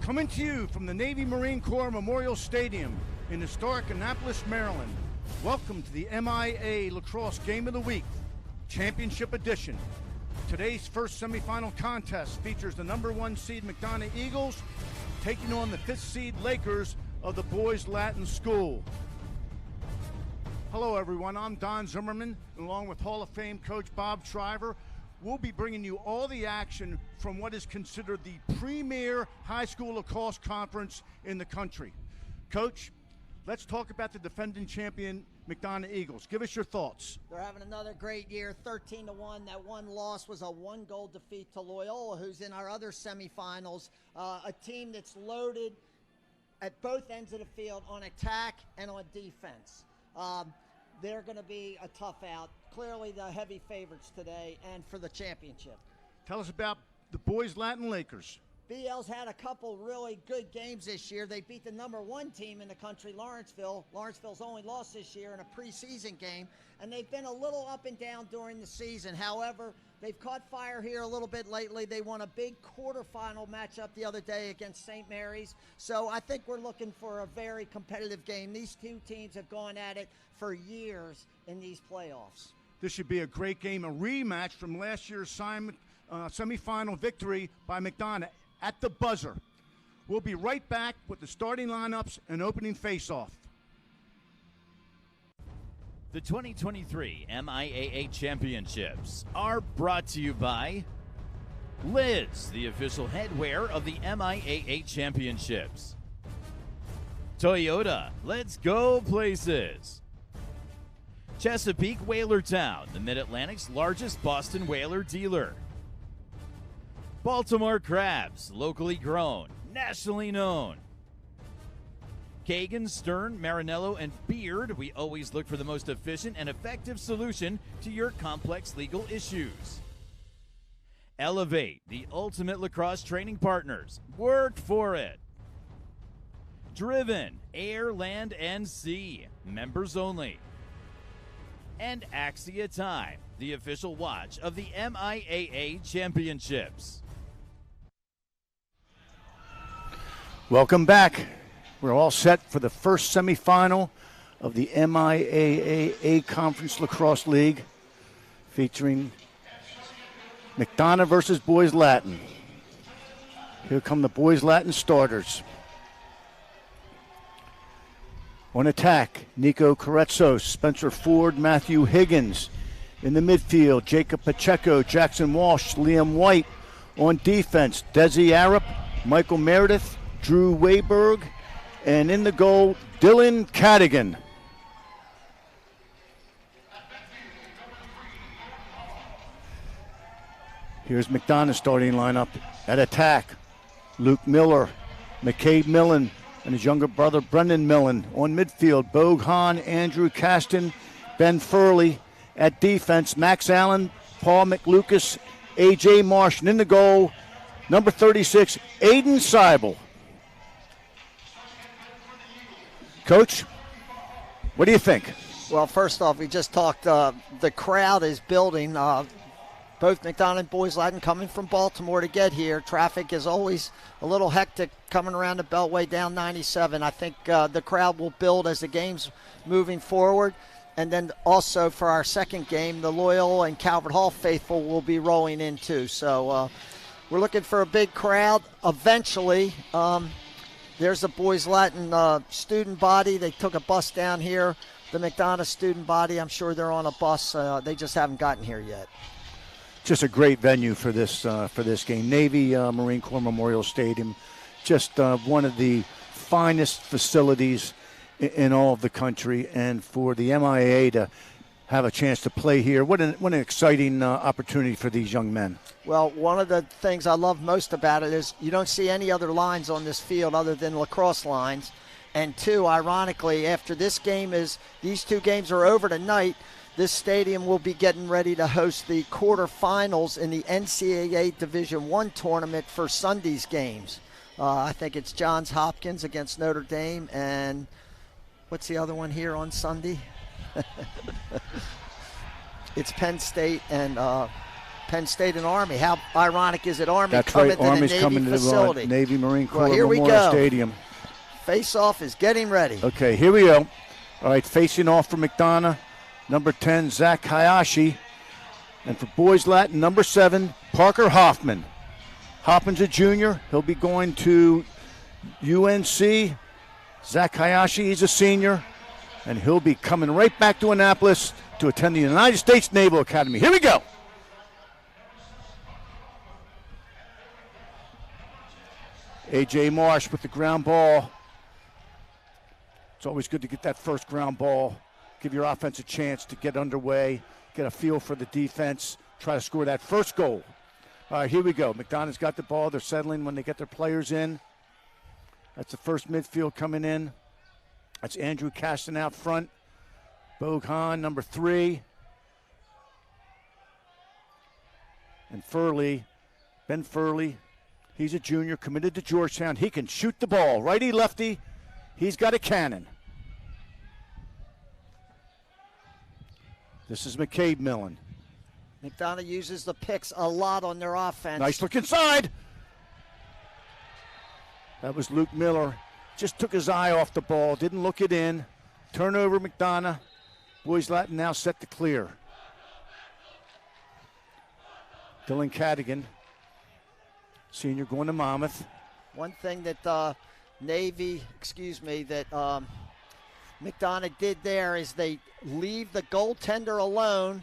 Coming to you from the Navy Marine Corps Memorial Stadium in historic Annapolis, Maryland. Welcome to the MIAA Lacrosse Game of the Week, Championship Edition. Today's first semifinal contest features the #1 seed McDonogh Eagles taking on the 5th seed Lakers of the Boys Latin School. Hello everyone, I'm Don Zimmerman, along with Hall of Fame coach Bob Shriver. We'll be bringing you all the action from what is considered the premier high school lacrosse conference in the country. Coach, let's talk about the defending champion McDonogh Eagles. Give us your thoughts. They're having another great year, 13-1. That one loss was a 1-goal defeat to Loyola, who's in our other semifinals. A team that's loaded at both ends of the field on attack and on defense. They're going to be a tough out. Clearly the heavy favorites today and for the championship. Tell us about the Boys Latin Lakers. BL's had a couple really good games this year. They beat the #1 team in the country, Lawrenceville. Lawrenceville's only lost this year in a preseason game, and they've been a little up and down during the season. However, they've caught fire here a little bit lately. They won a big quarterfinal matchup the other day against St. Mary's. So I think we're looking for a very competitive game. These two teams have gone at it for years in these playoffs. This should be a great game, a rematch from last year's semifinal victory by McDonogh at the buzzer. We'll be right back with the starting lineups and opening face-off. The 2023 MIAA Championships are brought to you by Lids, the official headwear of the MIAA Championships. Toyota, let's go places. Chesapeake Whalertown, the Mid-Atlantic's largest Boston whaler dealer. Baltimore Crabs, locally grown, nationally known. Kagan, Stern, Marinello, and Beard, we always look for the most efficient and effective solution to your complex legal issues. Elevate, the ultimate lacrosse training partners. Work for it. Driven, air, land, and sea. Members only. And Axia Time, the official watch of the MIAA Championships. Welcome back. We're all set for the first semifinal of the MIAA Conference Lacrosse League, featuring McDonogh versus Boys Latin. Here come the Boys Latin starters. On attack, Nico Carretzos, Spencer Ford, Matthew Higgins. In the midfield, Jacob Pacheco, Jackson Walsh, Liam White. On defense, Desi Arup, Michael Meredith, Drew Wayberg. And in the goal, Dylan Cadigan. Here's McDonogh's starting lineup. At attack, Luke Miller, McCabe Millen, and his younger brother, Brendan Millen. On midfield, Bogue Hahn, Andrew Caston, Ben Furley. At defense, Max Allen, Paul McLucas, A.J. Marsh. And in the goal, number 36, Aiden Seibel. Coach, what do you think? Well, first off, we just talked, the crowd is building. Both McDonogh and Boys Latin coming from Baltimore to get here. Traffic is always a little hectic coming around the Beltway down 97. I think the crowd will build as the game's moving forward. And then also for our second game, the Loyola and Calvert Hall faithful will be rolling in too. So we're looking for a big crowd. Eventually, there's a Boys Latin student body. They took a bus down here. The McDonogh student body, I'm sure they're on a bus. They just haven't gotten here yet. Just a great venue for this game. Navy Marine Corps Memorial Stadium, just one of the finest facilities in all of the country. And for the MIAA to have a chance to play here, what an exciting opportunity for these young men. Well, one of the things I love most about it is you don't see any other lines on this field other than lacrosse lines. And two, ironically, after these two games are over tonight, this stadium will be getting ready to host the quarterfinals in the NCAA Division I tournament for Sunday's games. I think it's Johns Hopkins against Notre Dame, and what's the other one here on Sunday? It's Penn State and Penn State and Army. How ironic is it? Army That's coming right. to Army's the Navy coming facility. to the Navy Marine Corps Well, here we Memorial go. Stadium. Face-off is getting ready. Okay, here we go. All right, facing off for McDonogh, number 10, Zach Hayashi. And for boys Latin, number 7, Parker Hoffman. Hoffman's a junior. He'll be going to UNC. Zach Hayashi, he's a senior. And he'll be coming right back to Annapolis to attend the United States Naval Academy. Here we go. A.J. Marsh with the ground ball. It's always good to get that first ground ball, give your offense a chance to get underway, get a feel for the defense, try to score that first goal. All right, here we go. McDonogh's got the ball. They're settling when they get their players in. That's the first midfield coming in. That's Andrew Caston out front. Bogan, number 3. And Furley, Ben Furley, he's a junior, committed to Georgetown. He can shoot the ball. Righty, lefty. He's got a cannon. This is McCabe Millen. McDonogh uses the picks a lot on their offense. Nice look inside. That was Luke Miller. Just took his eye off the ball, didn't look it in. Turnover, McDonogh. Boys Latin now set to clear. Dylan Cadigan, senior, going to Monmouth. One thing that that McDonogh did there is they leave the goaltender alone,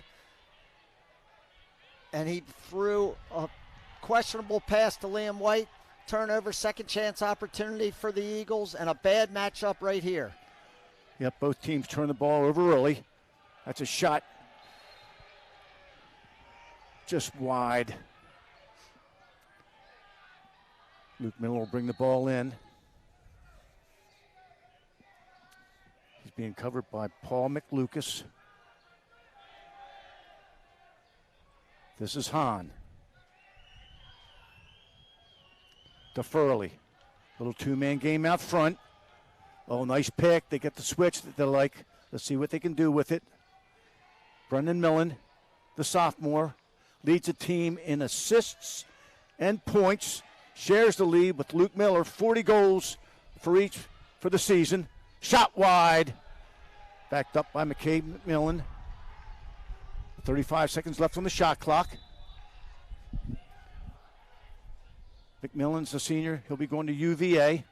and he threw a questionable pass to Liam White. Turnover, second chance opportunity for the Eagles, and a bad matchup right here. Yep, both teams turn the ball over early. That's a shot just wide. Luke Miller will bring the ball in. He's being covered by Paul McLucas. This is Hahn. To Furley. Little two-man game out front. Oh, nice pick. They get the switch that they like. Let's see what they can do with it. Brendan Millen, the sophomore, leads the team in assists and points. Shares the lead with Luke Miller, 40 goals for each for the season. Shot wide. Backed up by McCabe McMillan. 35 seconds left on the shot clock. McMillan's a senior. He'll be going to UVA.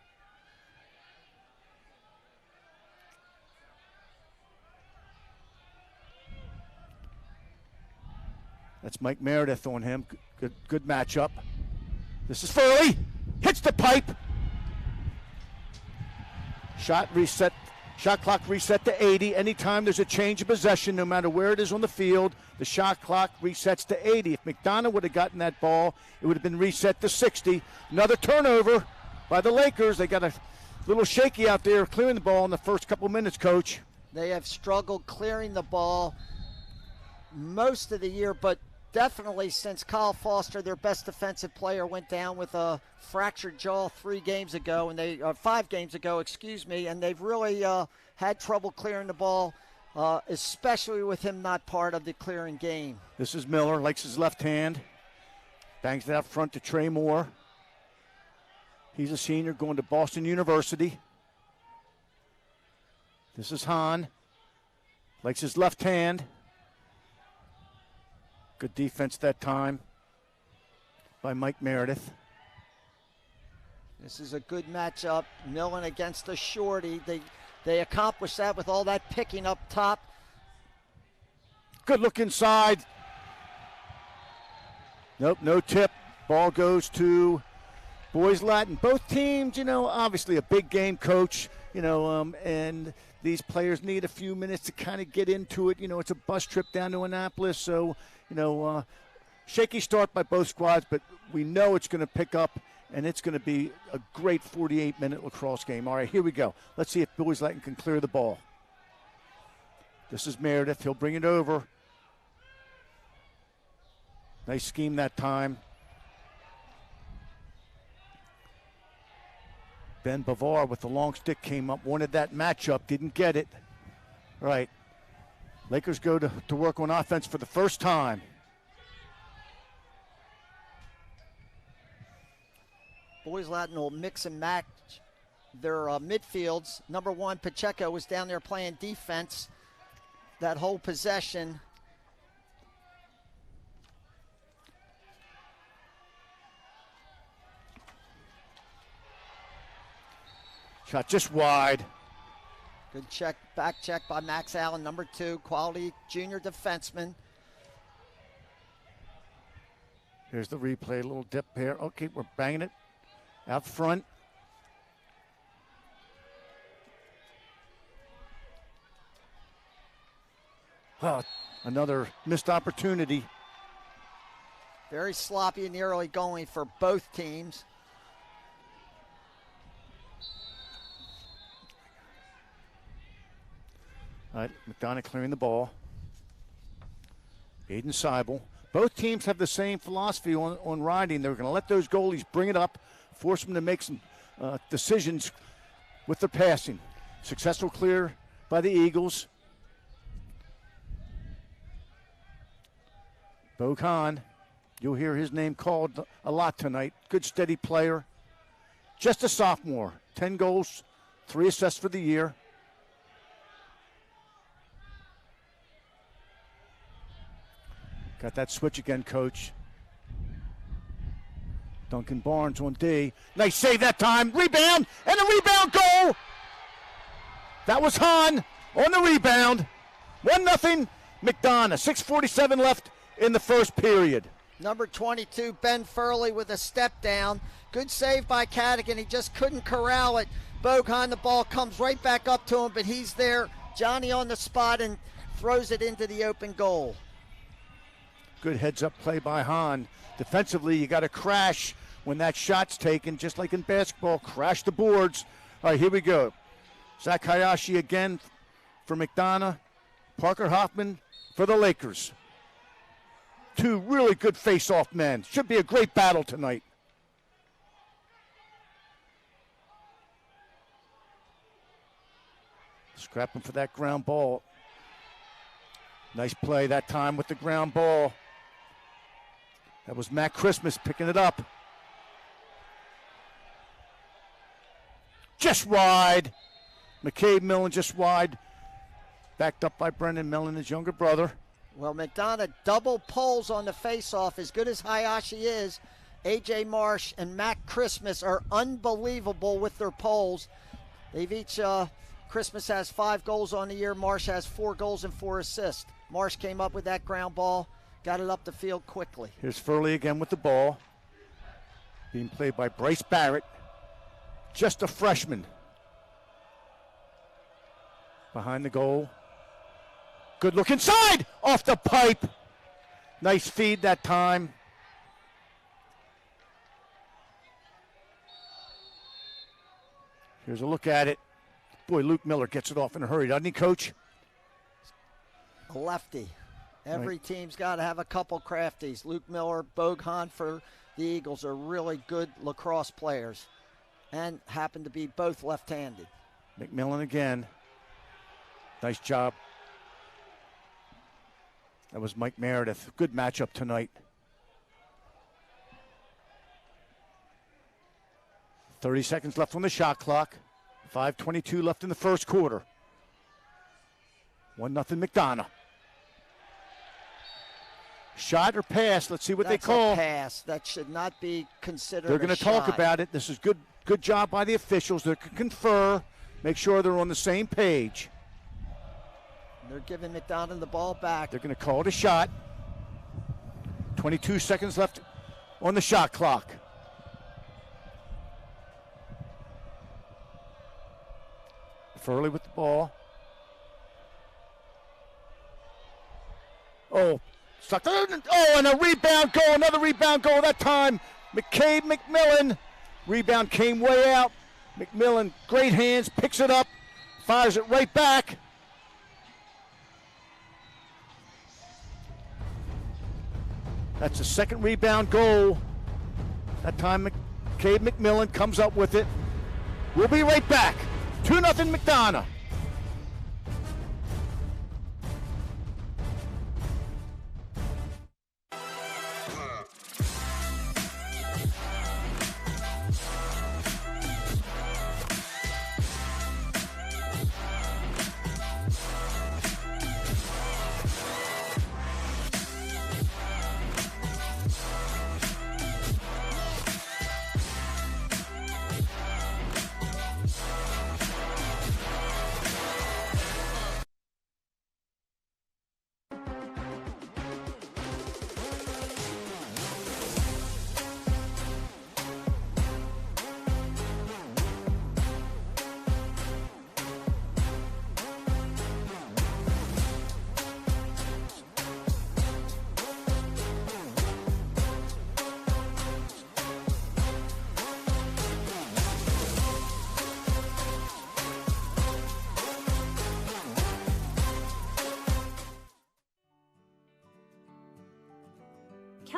That's Mike Meredith on him. Good matchup. This is Furley. Hits the pipe. Shot reset. Shot clock reset to 80. Anytime there's a change of possession, no matter where it is on the field, the shot clock resets to 80. If McDonogh would have gotten that ball, it would have been reset to 60. Another turnover by the Lakers. They got a little shaky out there clearing the ball in the first couple minutes, Coach. They have struggled clearing the ball most of the year, but definitely since Kyle Foster, their best defensive player, went down with a fractured jaw 5 games ago, and they've really had trouble clearing the ball, especially with him not part of the clearing game. This is Miller, likes his left hand, bangs it out front to Trey Moore. He's a senior going to Boston University. This is Hahn, likes his left hand. Good defense that time by Mike Meredith. This is a good matchup. Millen against a shorty. They accomplished that with all that picking up top. Good look inside. Nope, no tip. Ball goes to Boys Latin. Both teams, obviously a big game, Coach, and these players need a few minutes to kind of get into it. It's a bus trip down to Annapolis, so shaky start by both squads, but we know it's going to pick up, and it's going to be a great 48-minute lacrosse game. All right, here we go. Let's see if Boys Latin can clear the ball. This is Meredith. He'll bring it over. Nice scheme that time. Ben Bavar with the long stick came up, wanted that matchup, didn't get it. All right. Lakers go to work on offense for the first time. Boys Latin will mix and match their midfields. Number 1, Pacheco, was down there playing defense that whole possession. Shot just wide. Good check, back check by Max Allen, number 2, quality junior defenseman. Here's the replay, a little dip here. Okay, we're banging it out front. Oh, another missed opportunity. Very sloppy in the early going for both teams. All right, McDonogh clearing the ball. Aiden Seibel. Both teams have the same philosophy on riding. They're going to let those goalies bring it up, force them to make some decisions with their passing. Successful clear by the Eagles. Bogan, you'll hear his name called a lot tonight. Good, steady player. Just a sophomore. 10 goals, 3 assists for the year. Got that switch again, Coach. Duncan Barnes on D. Nice save that time. Rebound, and a rebound goal. That was Hahn on the rebound. 1-0 McDonogh. 6:47 left in the first period. Number 22, Ben Furley, with a step down. Good save by Cadigan. He just couldn't corral it. Bogan, the ball comes right back up to him, but he's there. Johnny on the spot and throws it into the open goal. Good heads-up play by Hahn. Defensively, you got to crash when that shot's taken, just like in basketball. Crash the boards. All right, here we go. Zach Hayashi again for McDonogh. Parker Hoffman for the Lakers. 2 really good face-off men. Should be a great battle tonight. Scrapping for that ground ball. Nice play that time with the ground ball. That was Matt Christmas picking it up. Just wide. McCabe Millen just wide. Backed up by Brendan Millen, his younger brother. Well, McDonogh double pulls on the face-off. As good as Hayashi is, A.J. Marsh and Matt Christmas are unbelievable with their pulls. They've each, Christmas has 5 goals on the year. Marsh has 4 goals and 4 assists. Marsh came up with that ground ball, got it up the field quickly. Here's Furley again with the ball. Being played by Bryce Barrett. Just a freshman. Behind the goal. Good look inside, off the pipe. Nice feed that time. Here's a look at it. Boy, Luke Miller gets it off in a hurry, doesn't he, Coach? A lefty. Every team's got to have a couple crafties. Luke Miller, Bogan for the Eagles are really good lacrosse players and happen to be both left-handed. McMillan again. Nice job. That was Mike Meredith. Good matchup tonight. 30 seconds left on the shot clock. 5:22 left in the first quarter. 1-0 McDonogh. Shot or pass? Let's see what they call. That's a pass. That should not be considered. They're going to talk about it. This is good job by the officials. They can confer, make sure they're on the same page. They're giving McDonogh the ball back. They're going to call it a shot. 22 seconds left on the shot clock. Furley with the ball. Oh, stuck. Oh, and a rebound goal. Another rebound goal that time. McCabe McMillan. Rebound came way out. McMillan, great hands, picks it up, fires it right back. That's the second rebound goal. That time McCabe McMillan comes up with it. We'll be right back. 2-0 McDonogh.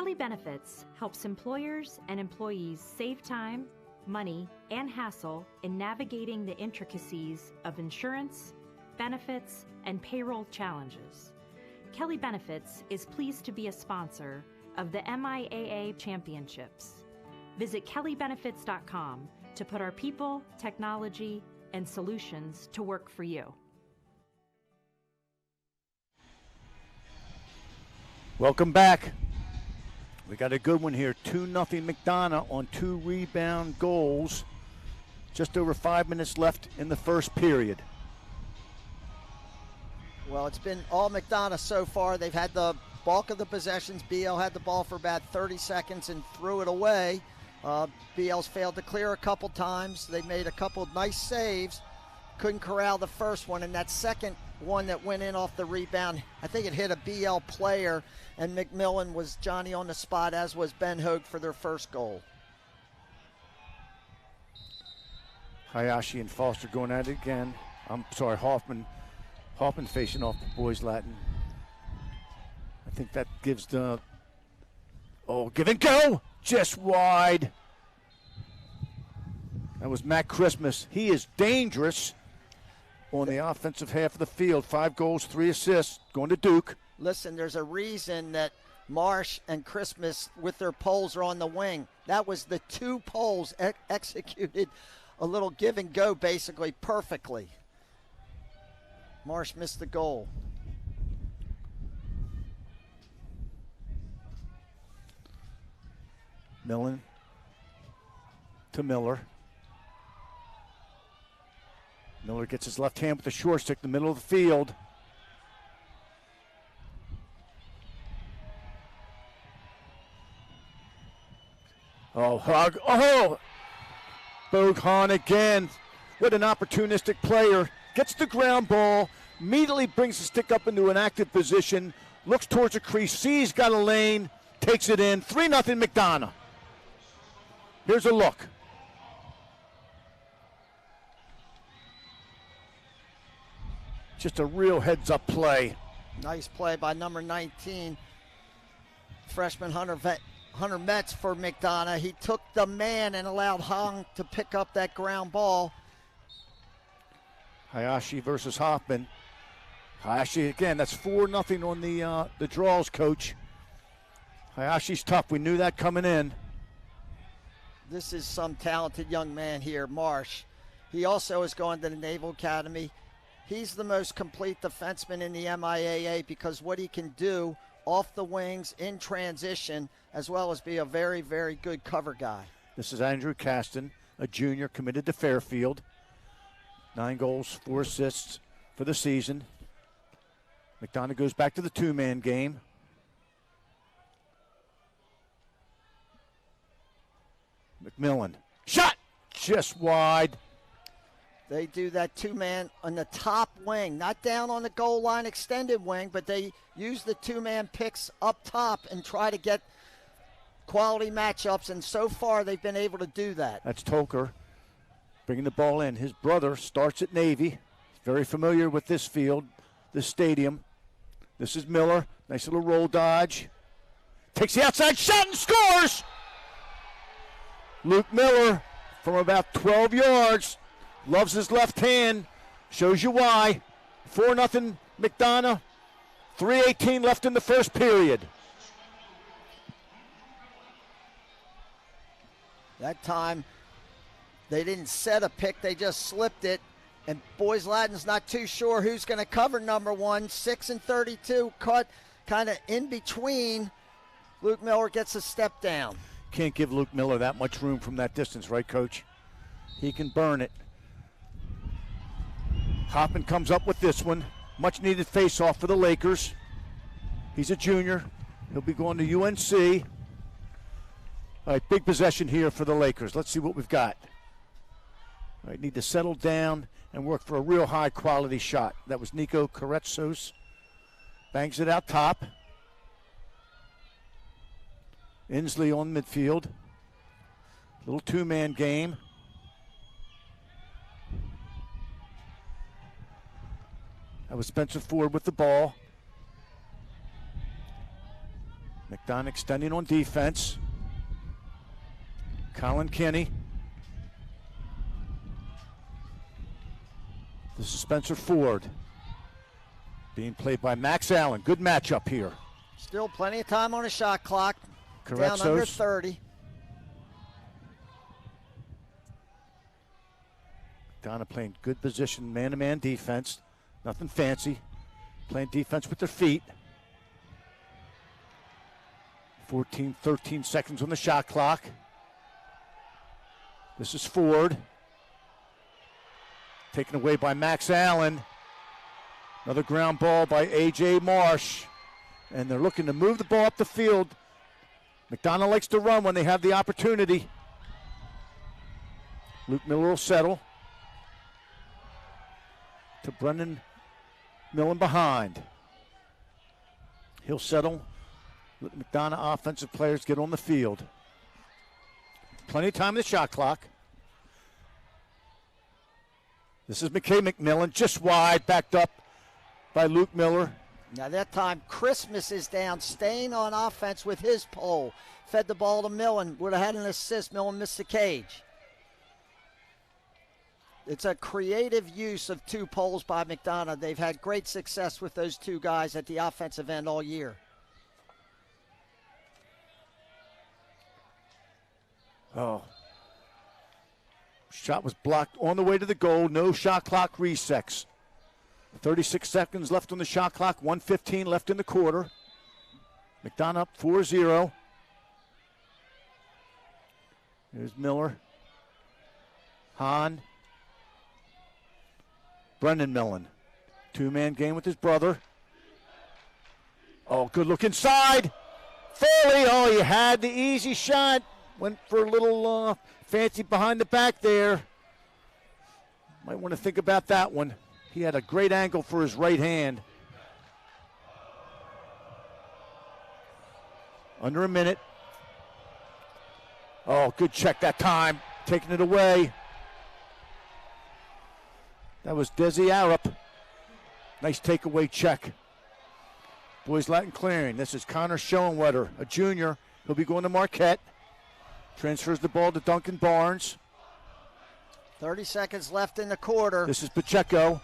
Kelly Benefits helps employers and employees save time, money, and hassle in navigating the intricacies of insurance, benefits, and payroll challenges. Kelly Benefits is pleased to be a sponsor of the MIAA Championships. Visit kellybenefits.com to put our people, technology, and solutions to work for you. Welcome back. We got a good one here. 2-0 McDonogh on 2 rebound goals. Just over 5 minutes left in the first period. Well, it's been all McDonogh so far. They've had the bulk of the possessions. BL had the ball for about 30 seconds and threw it away. BL's failed to clear a couple times. They made a couple nice saves. Couldn't corral the first one, and that second one that went in off the rebound, I think it hit a BL player, and McMillan was Johnny on the spot, as was Ben Hogue for their first goal. Hayashi and Foster going at it again. I'm sorry, Hoffman facing off the boys Latin. I think that gives the, give and go, just wide. That was Matt Christmas. He is dangerous on the offensive half of the field. 5 goals, 3 assists, going to Duke. Listen, there's a reason that Marsh and Christmas with their poles are on the wing. That was the 2 poles executed a little give and go basically perfectly. Marsh missed the goal. Millen to Miller. Miller gets his left hand with the short stick in the middle of the field. Bogan again. What an opportunistic player. Gets the ground ball, immediately brings the stick up into an active position, looks towards the crease, sees got a lane, takes it in. 3-0 McDonogh. Here's a look. Just a real heads-up play. Nice play by number 19, freshman Hunter Metz for McDonogh. He took the man and allowed Hong to pick up that ground ball. Hayashi versus Hoffman. Hayashi again, that's 4-0 on the draws, coach. Hayashi's tough. We knew that coming in. This is some talented young man here, Marsh. He also is going to the Naval Academy. He's the most complete defenseman in the MIAA because what he can do off the wings in transition, as well as be a very, very good cover guy. This is Andrew Caston, a junior committed to Fairfield. 9 goals, 4 assists for the season. McDonogh goes back to the 2-man game. McMillan, shot, just wide. They do that 2-man on the top wing, not down on the goal line extended wing, but they use the 2-man picks up top and try to get quality matchups, and so far they've been able to do that. That's Toker bringing the ball in. His brother starts at Navy. Very familiar with this field, this stadium. This is Miller. Nice little roll dodge. Takes the outside shot and scores! Luke Miller from about 12 yards. Loves his left hand. Shows you why. 4-0 McDonogh. 3:18 left in the first period. That time, they didn't set a pick, they just slipped it. And Boys Latin's not too sure who's going to cover number 1. 6 and 32, caught kind of in between. Luke Miller gets a step down. Can't give Luke Miller that much room from that distance, right, Coach? He can burn it. Hoppin comes up with this one. Much needed face-off for the Lakers. He's a junior. He'll be going to UNC. All right, big possession here for the Lakers. Let's see what we've got. All right, need to settle down and work for a real high-quality shot. That was Nico Karetsos. Bangs it out top. Inslee on midfield. Little 2-man game. That was Spencer Ford with the ball. McDonogh extending on defense. Colin Kinney. This is Spencer Ford. Being played by Max Allen. Good matchup here. Still plenty of time on the shot clock. Carretzos. Down under 30. McDonogh playing good position, man-to-man defense. Nothing fancy. Playing defense with their feet. 13 seconds on the shot clock. This is Ford. Taken away by Max Allen. Another ground ball by A.J. Marsh. And they're looking to move the ball up the field. McDonogh likes to run when they have the opportunity. Luke Miller will settle. To Brendan Millen behind. He'll settle. Let the McDonogh offensive players get on the field. Plenty of time in the shot clock. This is McKay McMillan, just wide, backed up by Luke Miller. Now that time, Christmas is down, staying on offense with his pole. Fed the ball to Millen, would have had an assist. Millen missed the cage. It's a creative use of two poles by McDonogh. They've had great success with those two guys at the offensive end all year. Oh. Shot was blocked on the way to the goal. No shot clock resets. 36 seconds left on the shot clock. 1:15 left in the quarter. McDonogh up 4-0. Here's Miller. Hahn. Brendan Millen. Two-man game with his brother. Oh, good look inside. Foley, oh, he had the easy shot. Went for a little fancy behind the back there. Might want to think about that one. He had a great angle for his right hand. Under a minute. Oh, good check that time. Taking it away. That was Desi Arup. Nice takeaway check. Boys Latin clearing. This is Connor Schoenwetter, a junior. He'll be going to Marquette. Transfers the ball to Duncan Barnes. 30 seconds left in the quarter. This is Pacheco.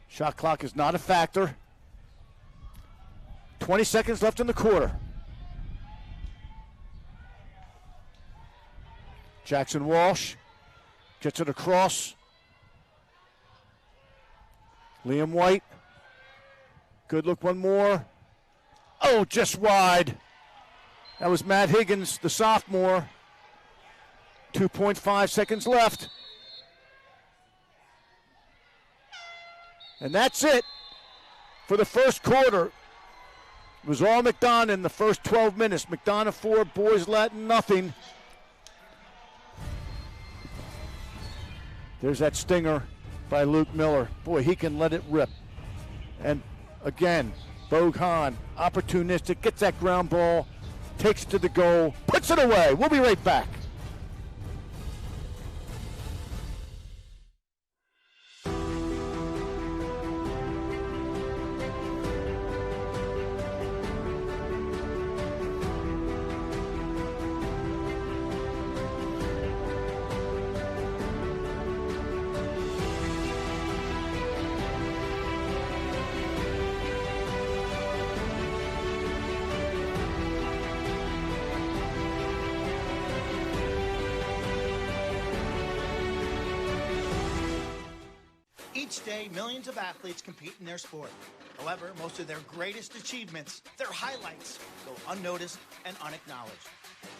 Shot clock is not a factor. 20 seconds left in the quarter. Jackson Walsh gets it across. Liam White. Good look, one more. Oh, just wide. That was Matt Higgins, the sophomore. 2.5 seconds left. And that's it for the first quarter. It was all McDonogh in the first 12 minutes. McDonogh 4, Boys Latin nothing. There's that stinger by Luke Miller. Boy, he can let it rip. And again, Bogue Hahn, opportunistic, gets that ground ball, takes it to the goal, puts it away. We'll be right back. Each day, millions of athletes compete in their sport. However, most of their greatest achievements, their highlights, go unnoticed and unacknowledged.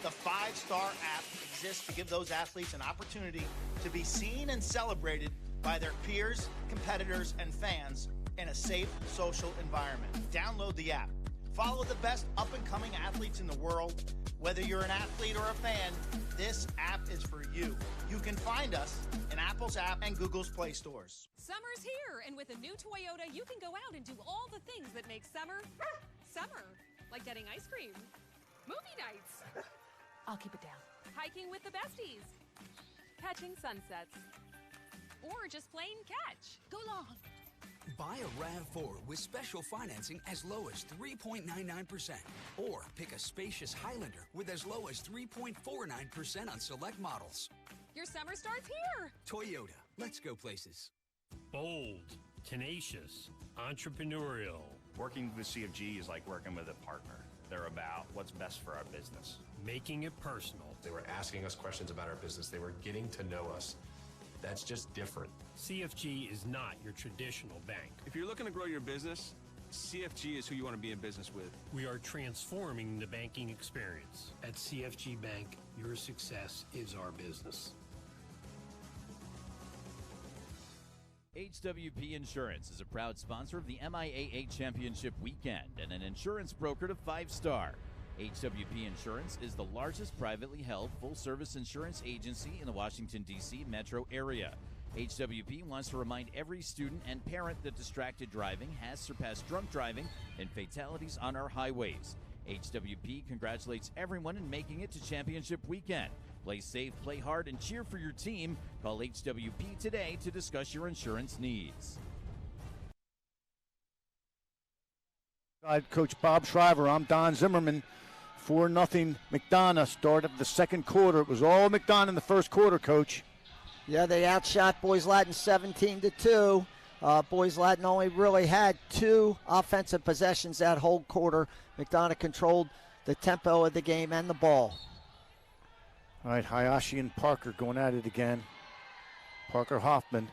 The 5-Star app exists to give those athletes an opportunity to be seen and celebrated by their peers, competitors, and fans in a safe social environment. Download the app. Follow the best up-and-coming athletes in the world. Whether you're an athlete or a fan, this app is for you. You can find us in Apple's app and Google's Play stores. Summer's here, and with a new Toyota, you can go out and do all the things that make summer, summer. Like getting ice cream, movie nights. I'll keep it down. Hiking with the besties, catching sunsets, or just plain catch. Go long. Buy a RAV4 with special financing as low as 3.99%. Or pick a spacious Highlander with as low as 3.49% on select models. Your summer starts here. Toyota, let's go places. Bold, tenacious, entrepreneurial. Working with CFG is like working with a partner. They're about what's best for our business. Making it personal. They were asking us questions about our business. They were getting to know us. That's just different. CFG is not your traditional bank. If you're looking to grow your business, CFG is who you want to be in business with. We are transforming the banking experience. At CFG Bank, your success is our business. HWP Insurance is a proud sponsor of the MIAA Championship Weekend and an insurance broker to 5-star. HWP Insurance is the largest privately held full-service insurance agency in the Washington, D.C. metro area. HWP wants to remind every student and parent that distracted driving has surpassed drunk driving and fatalities on our highways. HWP congratulates everyone in making it to Championship Weekend. Play safe, play hard, and cheer for your team. Call HWP today to discuss your insurance needs. Coach Bob Shriver, I'm Don Zimmerman. 4-0 McDonogh, start of the second quarter. It was all McDonogh in the first quarter, Coach. Yeah, they outshot Boys Latin 17-2. Boys Latin only really had 2 offensive possessions that whole quarter. McDonogh controlled the tempo of the game and the ball. All right, Hayashi and Parker going at it again. Parker Hoffman.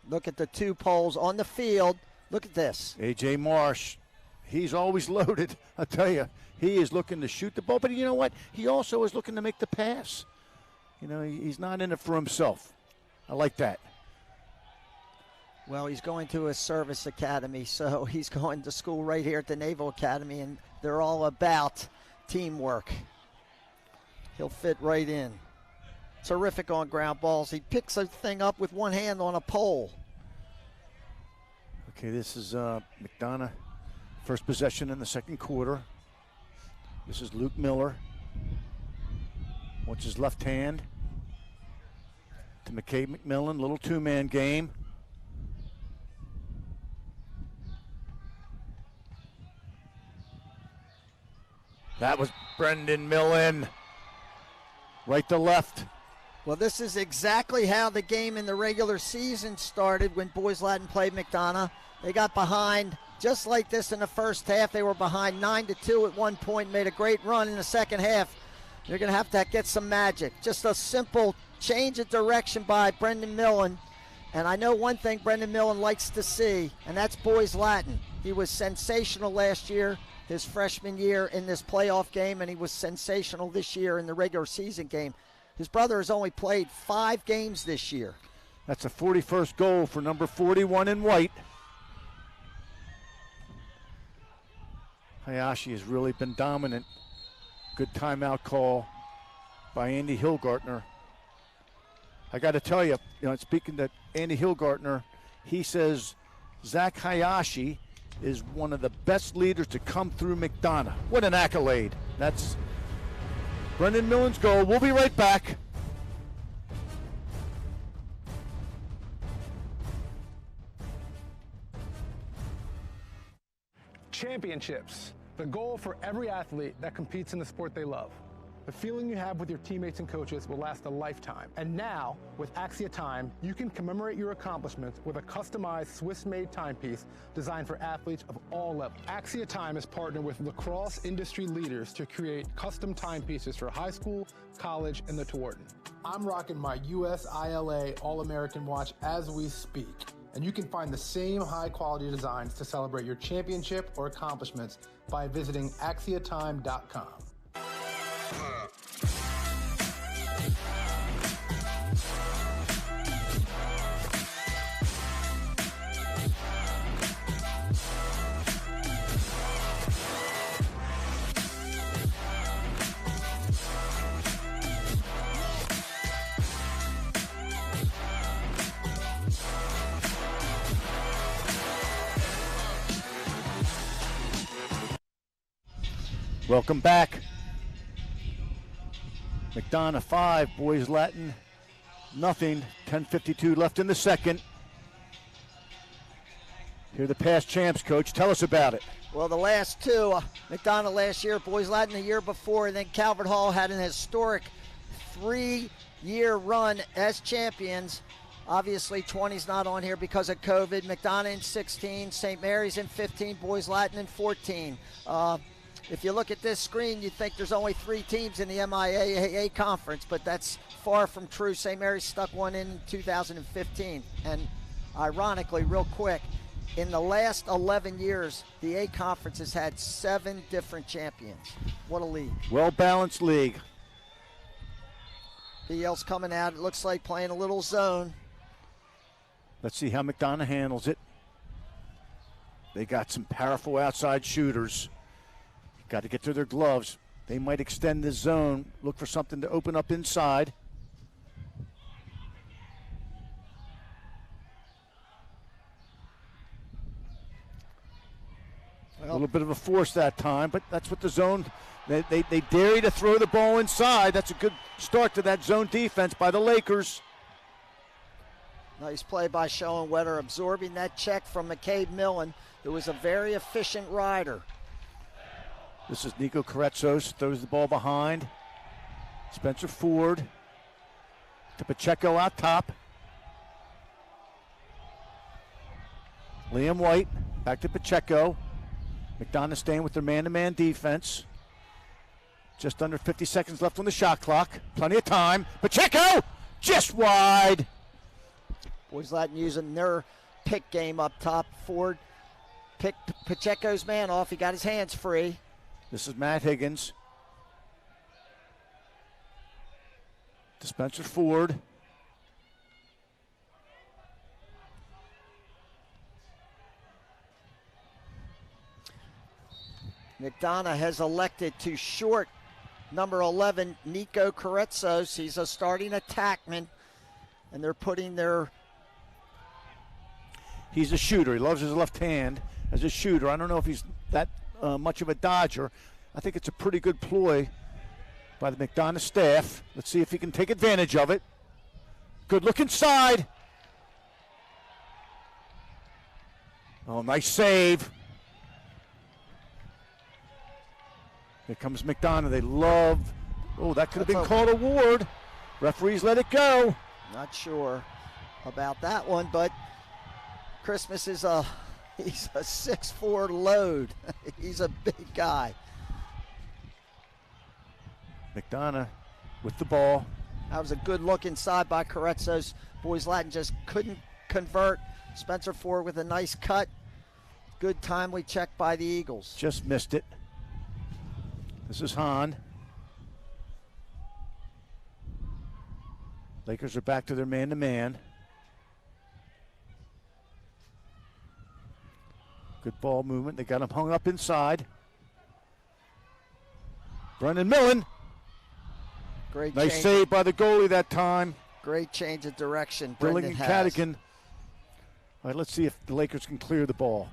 Look at the 2 poles on the field. Look at this. A.J. Marsh, he's always loaded. I tell you, he is looking to shoot the ball, but you know what? He also is looking to make the pass. You know, he's not in it for himself. I like that. Well, he's going to a service academy, so he's going to school right here at the Naval Academy, and they're all about teamwork. He'll fit right in. Terrific on ground balls. He picks a thing up with one hand on a pole. Okay, this is McDonogh. First possession in the second quarter. This is Luke Miller. Watch his left hand. To McCabe McMillan, little 2-man game. That was Brendan Millen. Right to left. Well, this is exactly how the game in the regular season started when Boys Latin played McDonogh. They got behind just like this in the first half. They were behind 9-2 at one point, made a great run in the second half. You're going to have to get some magic. Just a simple change of direction by Brendan Millen. And I know one thing Brendan Millen likes to see, and that's Boys Latin. He was sensational last year, his freshman year in this playoff game, and he was sensational this year in the regular season game. His brother has only played 5 games this year. That's a 41st goal for number 41 in white. Hayashi has really been dominant. Good timeout call by Andy Hillgartner. I got to tell you, speaking to Andy Hillgartner, he says Zach Hayashi is one of the best leaders to come through McDonogh. What an accolade. That's Brendan Millen's goal. We'll be right back. Championships, the goal for every athlete that competes in the sport they love. The feeling you have with your teammates and coaches will last a lifetime. And now, with Axia Time, you can commemorate your accomplishments with a customized Swiss-made timepiece designed for athletes of all levels. Axia Time has partnered with Lacrosse industry leaders to create custom timepieces for high school, college, and the Tewaaraton. I'm rocking my USILA All-American watch as we speak. And you can find the same high-quality designs to celebrate your championship or accomplishments by visiting axiatime.com. Welcome back. McDonogh 5, Boys Latin nothing. 10:52 left in the second. Here are the past champs, Coach. Tell us about it. Well, the last two, McDonogh last year, Boys Latin the year before, and then Calvert Hall had an historic 3-year run as champions. Obviously, 20's not on here because of COVID. McDonogh in 16, St. Mary's in 15, Boys Latin in 14. If you look at this screen, you'd think there's only 3 teams in the MIAA conference, but that's far from true. St. Mary's stuck one in 2015. And ironically, real quick, in the last 11 years, the A conference has had 7 different champions. What a league. Well-balanced league. BL's coming out. It looks like playing a little zone. Let's see how McDonogh handles it. They got some powerful outside shooters. Got to get through their gloves. They might extend the zone, look for something to open up inside. Well, a little bit of a force that time, but that's what the zone, they dare you to throw the ball inside. That's a good start to that zone defense by the Lakers. Nice play by Schoenwetter, absorbing that check from McCabe Millen, who was a very efficient rider. This is Nico Karetsos, throws the ball behind. Spencer Ford to Pacheco out top. Liam White back to Pacheco. McDonogh staying with their man-to-man defense. Just under 50 seconds left on the shot clock. Plenty of time. Pacheco just wide. Boys Latin using their pick game up top. Ford picked Pacheco's man off. He got his hands free. This is Matt Higgins. To Spencer Ford. McDonogh has elected to short number 11, Nico Karetsos. He's a starting attackman, and they're putting their... He's a shooter. He loves his left hand as a shooter. I don't know if he's that much of a dodger. I think it's a pretty good ploy by the McDonogh staff. Let's see if he can take advantage of it. Good look inside. Oh, nice save. Here comes McDonogh. They love. Oh, that could have been called a ward. Referees let it go. Not sure about that one, but Christmas is he's a 6'4" load. He's a big guy. McDonogh with the ball. That was a good look inside by Karetsos. Boys Latin just couldn't convert. Spencer Ford with a nice cut. Good timely check by the Eagles. Just missed it. This is Hahn. Lakers are back to their man-to-man. Good ball movement. They got him hung up inside. Brendan Millen. Great nice change. save by the goalie that time. Great change of direction. Brilling and Cadigan. All right, let's see if the Lakers can clear the ball.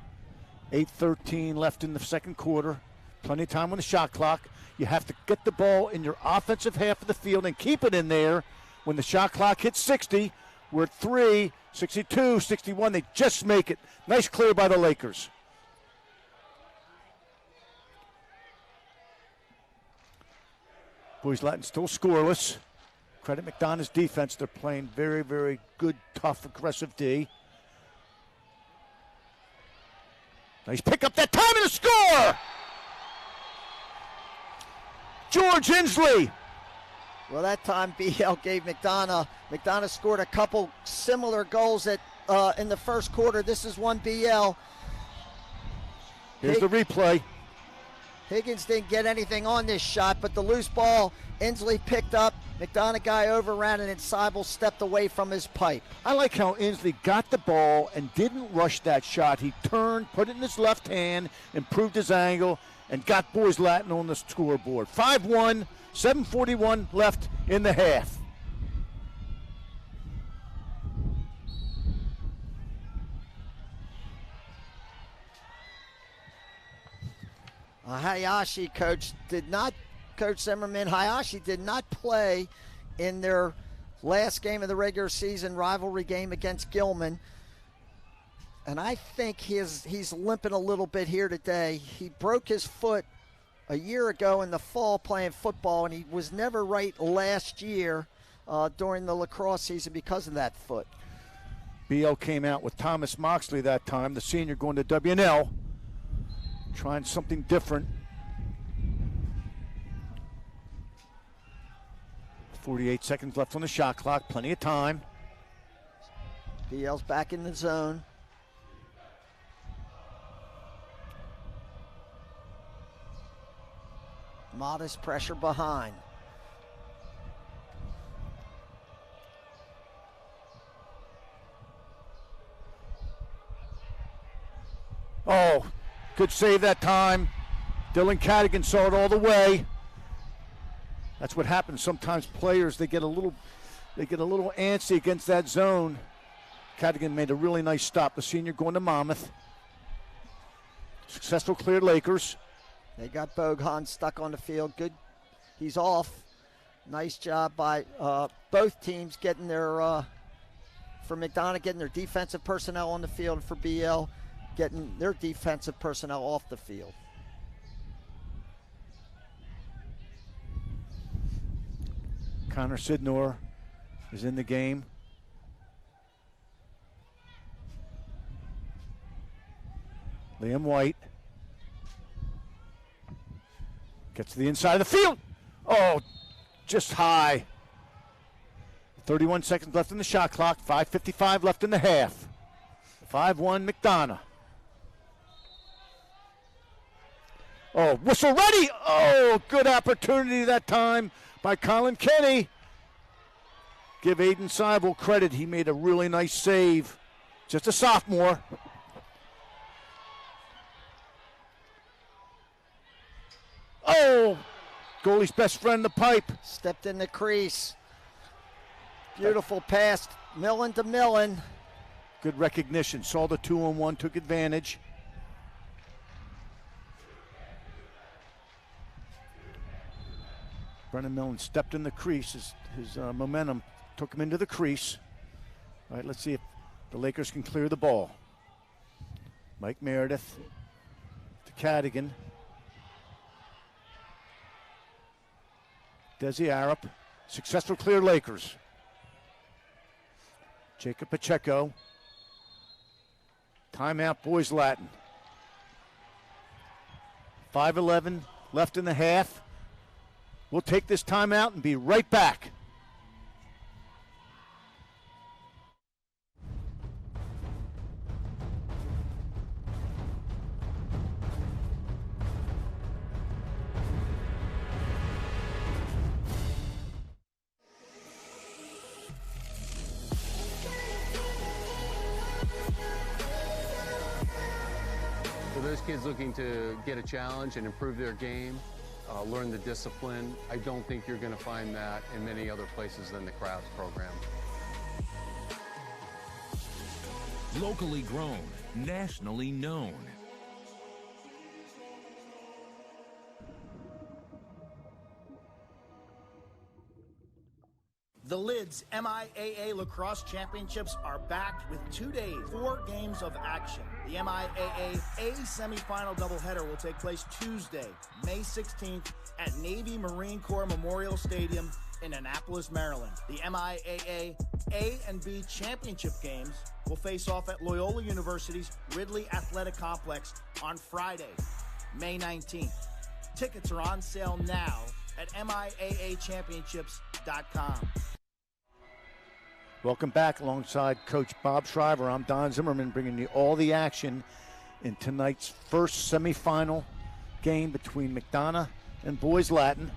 8:13 left in the second quarter. Plenty of time on the shot clock. You have to get the ball in your offensive half of the field and keep it in there. When the shot clock hits 60, we're at 3, 62, 61. They just make it. Nice clear by the Lakers. Boys Latin still scoreless. Credit McDonogh's defense. They're playing very, very good, tough, aggressive D. Nice pick up that time and a score! George Inslee. Well, that time BL gave McDonogh. McDonogh scored a couple similar goals in the first quarter. This is one BL. Here's the replay. Higgins didn't get anything on this shot, but the loose ball Inslee picked up. McDonogh guy overran it, and Seibel stepped away from his pipe. I like how Inslee got the ball and didn't rush that shot. He turned, put it in his left hand, improved his angle, and got Boys Latin on the scoreboard. 5-1, 7:41 left in the half. Hayashi Coach Zimmerman, Hayashi did not play in their last game of the regular season rivalry game against Gilman. And I think he's limping a little bit here today. He broke his foot a year ago in the fall playing football, and he was never right last year during the lacrosse season because of that foot. BL came out with Thomas Moxley that time, the senior going to WNL, trying something different. 48 seconds left on the shot clock, plenty of time. BL's back in the zone. Modest pressure behind. Oh, good save that time. Dylan Cadigan saw it all the way. That's what happens. Sometimes players, they get a little antsy against that zone. Cadigan made a really nice stop. The senior going to Monmouth. Successful clear Lakers. They got Boghan stuck on the field. Good. He's off. Nice job by both teams getting their, for McDonogh, getting their defensive personnel on the field, for BL getting their defensive personnel off the field. Connor Sidnor is in the game. Liam White gets to the inside of the field. Oh, just high. 31 seconds left in the shot clock. 5:55 left in the half. 5-1 McDonogh. Oh, whistle ready. Oh, good opportunity that time by Colin Kenny. Give Aiden Seibel credit. He made a really nice save. Just a sophomore. Oh, goalie's best friend, the pipe. Stepped in the crease. Beautiful pass, Millen to Millen. Good recognition. Saw the 2-on-1, took advantage. Brennan Millen stepped in the crease. His momentum took him into the crease. All right, let's see if the Lakers can clear the ball. Mike Meredith to Cadigan. Desi Arup. Successful clear Lakers. Jacob Pacheco. Timeout, Boys Latin. 5:11 left in the half. We'll take this timeout and be right back. For those kids looking to get a challenge and improve their game, learn the discipline, I don't think you're going to find that in many other places than the Crafts program. Locally grown, nationally known. The Lids MIAA Lacrosse Championships are back with 2 days, 4 games of action. The MIAA A semifinal doubleheader will take place Tuesday, May 16th at Navy Marine Corps Memorial Stadium in Annapolis, Maryland. The MIAA A and B championship games will face off at Loyola University's Ridley Athletic Complex on Friday, May 19th. Tickets are on sale now at MIAAchampionships.com. Welcome back alongside Coach Bob Shriver. I'm Don Zimmerman bringing you all the action in tonight's first semifinal game between McDonogh and Boys Latin.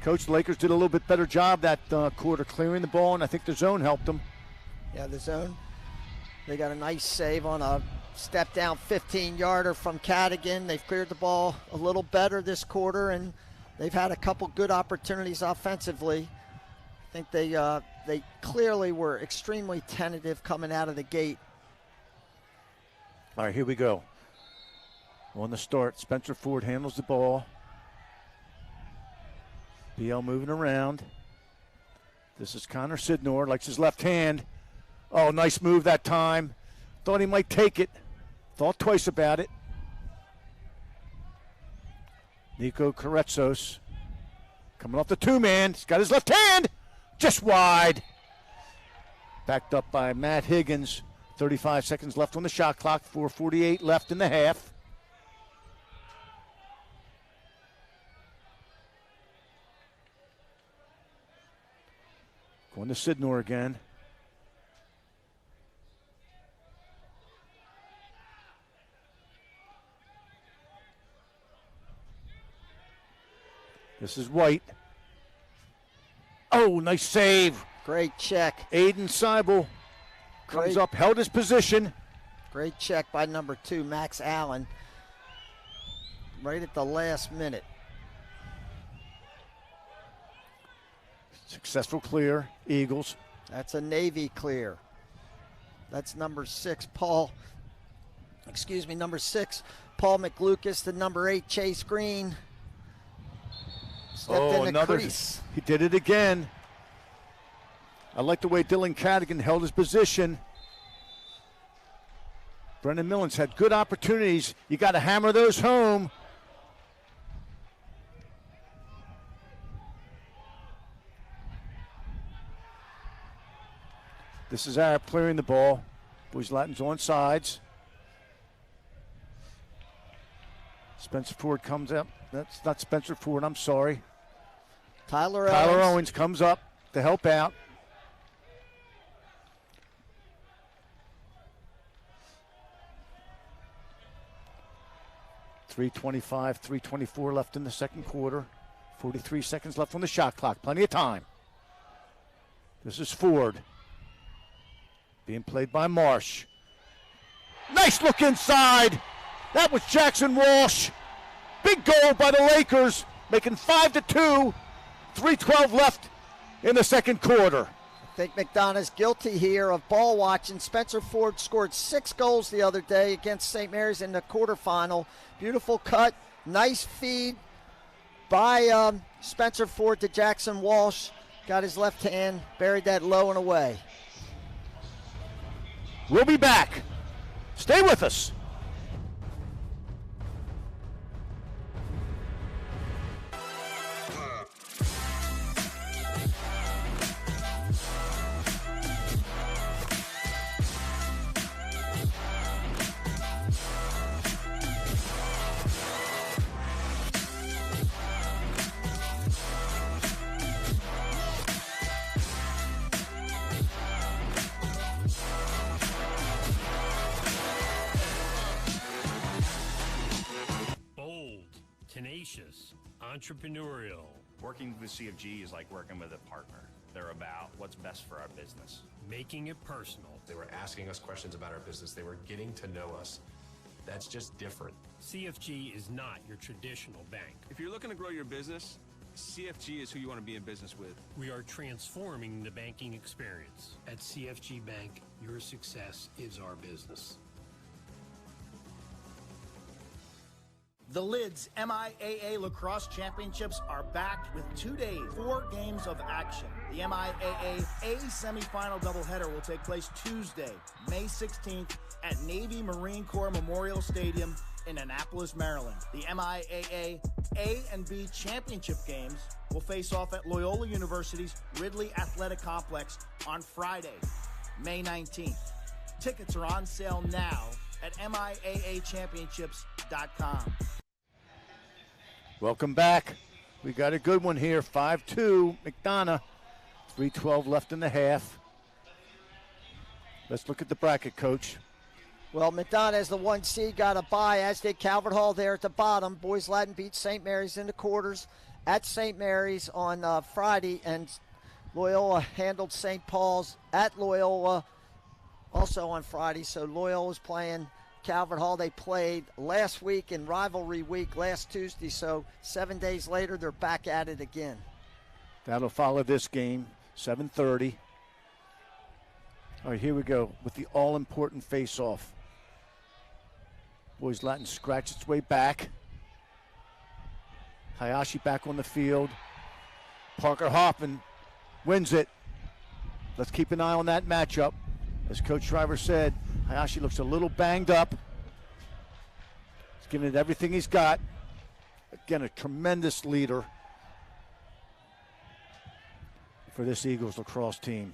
Coach, the Lakers did a little bit better job that quarter clearing the ball, and I think the zone helped them. Yeah, the zone. They got a nice save on a step down 15-yarder from Cadigan. They've cleared the ball a little better this quarter, and they've had a couple good opportunities offensively. I think they clearly were extremely tentative coming out of the gate. All right, here we go. On the start, Spencer Ford handles the ball. BL moving around. This is Connor Sidnor, likes his left hand. Oh, nice move that time. Thought he might take it. Thought twice about it. Nico Carretzos coming off the two-man. He's got his left hand. Just wide. Backed up by Matt Higgins. 35 seconds left on the shot clock. 4:48 left in the half. Going to Sidnor again. This is White. Oh, nice save. Great check. Aiden Seibel comes up, held his position. Great check by number 2, Max Allen. Right at the last minute. Successful clear, Eagles. That's a Navy clear. That's number 6, number 6, Paul McLucas, the number 8, Chase Green. Stepped in the crease. He did it again. I like the way Dylan Cadigan held his position. Brendan Millen's had good opportunities. You got to hammer those home. This is Arab clearing the ball. Boys Latin's on sides. Spencer Ford comes up. That's not Spencer Ford, I'm sorry. Tyler Owens comes up to help out. .3:24 left in the second quarter. 43 seconds left on the shot clock. Plenty of time. This is Ford. Being played by Marsh. Nice look inside. That was Jackson Walsh. Big goal by the Lakers, making 5-2. 3:12 left in the second quarter. I think McDonough's guilty here of ball watching. Spencer Ford scored 6 goals the other day against St. Mary's in the quarterfinal. Beautiful cut, nice feed by Spencer Ford to Jackson Walsh. Got his left hand, buried that low and away. We'll be back. Stay with us. Tenacious, entrepreneurial. Working with CFG is like working with a partner. They're about what's best for our business. Making it personal. They were asking us questions about our business. They were getting to know us. That's just different. CFG is not your traditional bank. If you're looking to grow your business, CFG is who you want to be in business with. We are transforming the banking experience. At CFG Bank, your success is our business. The Lids MIAA Lacrosse Championships are back with 2 days, 4 games of action. The MIAA A semifinal doubleheader will take place Tuesday, May 16th at Navy Marine Corps Memorial Stadium in Annapolis, Maryland. The MIAA A and B championship games will face off at Loyola University's Ridley Athletic Complex on Friday, May 19th. Tickets are on sale now at MIAAchampionships.com. Welcome back. We got a good one here. 5-2, McDonogh. 3:12 left in the half. Let's look at the bracket, Coach. Well, McDonogh as the 1 seed got a bye, as did Calvert Hall there at the bottom. Boys Latin beat St. Mary's in the quarters at St. Mary's on Friday, and Loyola handled St. Paul's at Loyola also on Friday. So Loyola's playing Calvert Hall. They played last week in rivalry week last Tuesday, so 7 days later they're back at it again. That'll follow this game, 7:30. All right, here we go with the all-important face-off. Boys Latin scratched its way back. Hayashi back on the field. Parker Hoffman wins it. Let's keep an eye on that matchup. As Coach Shriver said, Hayashi looks a little banged up. He's giving it everything he's got. Again, a tremendous leader for this Eagles lacrosse team.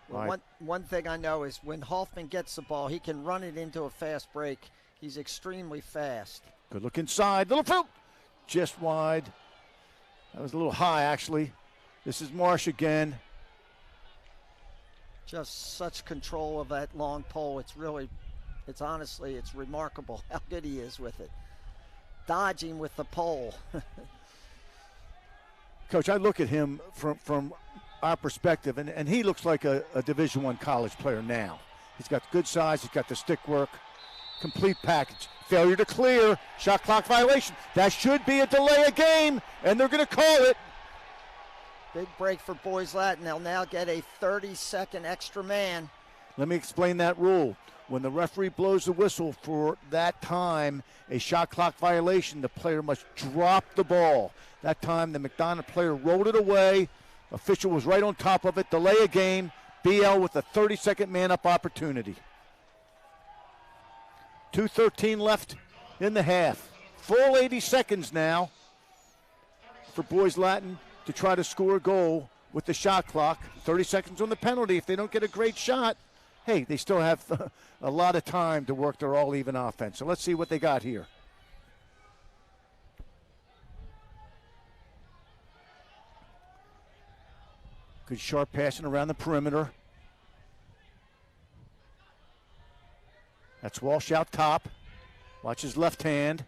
Well, right. one thing I know is when Hoffman gets the ball, he can run it into a fast break. He's extremely fast. Good look inside. Little field. Just wide. That was a little high, actually. This is Marsh again. Just such control of that long pole. It's honestly, it's remarkable how good he is with it. Dodging with the pole. Coach, I look at him from our perspective, and he looks like a Division I college player now. He's got good size. He's got the stick work. Complete package. Failure to clear. Shot clock violation. That should be a delay of game, and they're going to call it. Big break for Boys Latin. They'll now get a 30-second extra man. Let me explain that rule. When the referee blows the whistle for that time, a shot clock violation, the player must drop the ball. That time, the McDonogh player rolled it away. Official was right on top of it. Delay a game. BL with a 30-second man-up opportunity. 2:13 left in the half. Full 80 seconds now for Boys Latin to try to score a goal with the shot clock. 30 seconds on the penalty. If they don't get a great shot, hey, they still have a lot of time to work their all-even offense. So let's see what they got here. Good sharp passing around the perimeter. That's Walsh out top. Watch his left hand.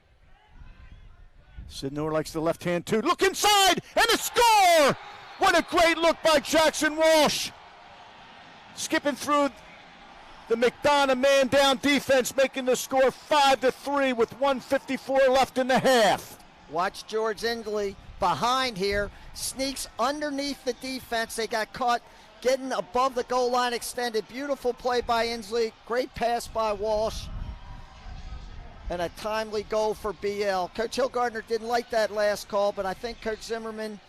Sidnor likes the left hand too. Look inside and a score! What a great look by Jackson Walsh. Skipping through the McDonogh man down defense, making the score 5-3 with 1:54 left in the half. Watch George Inslee behind here. Sneaks underneath the defense. They got caught getting above the goal line extended. Beautiful play by Inslee. Great pass by Walsh. And a timely goal for BL. Coach Hillgardner didn't like that last call, but I think Coach Zimmerman,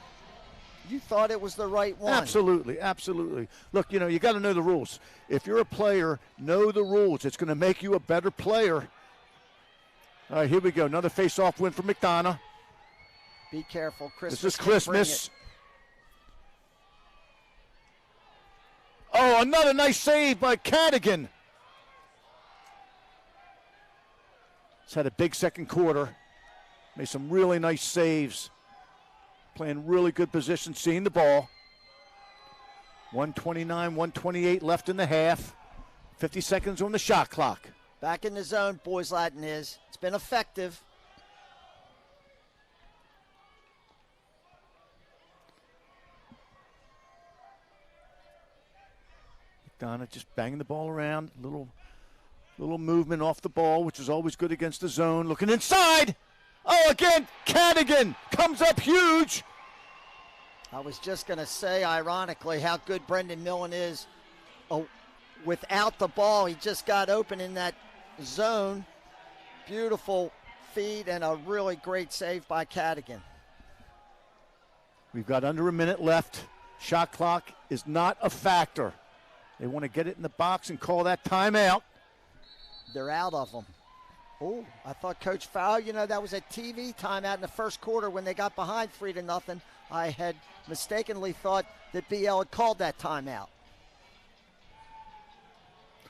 you thought it was the right one. Absolutely, absolutely. Look, you got to know the rules. If you're a player, know the rules. It's going to make you a better player. All right, here we go. Another face-off win for McDonogh. Be careful. Christmas. This is Christmas. Oh, another nice save by Cadigan. He's had a big second quarter. Made some really nice saves. Playing really good position, seeing the ball. 1:29, 1:28 left in the half. 50 seconds on the shot clock. Back in the zone, Boys Latin is. It's been effective. McDonogh just banging the ball around. Little movement off the ball, which is always good against the zone. Looking inside. Oh, again, Cadigan comes up huge. I was just going to say, ironically, how good Brendan Millen is. Oh, without the ball, he just got open in that zone. Beautiful feed and a really great save by Cadigan. We've got under a minute left. Shot clock is not a factor. They want to get it in the box and call that timeout. They're out of them. Oh, I thought Coach Fowl, that was a TV timeout in the first quarter when they got behind 3-0. I had mistakenly thought that BL had called that timeout.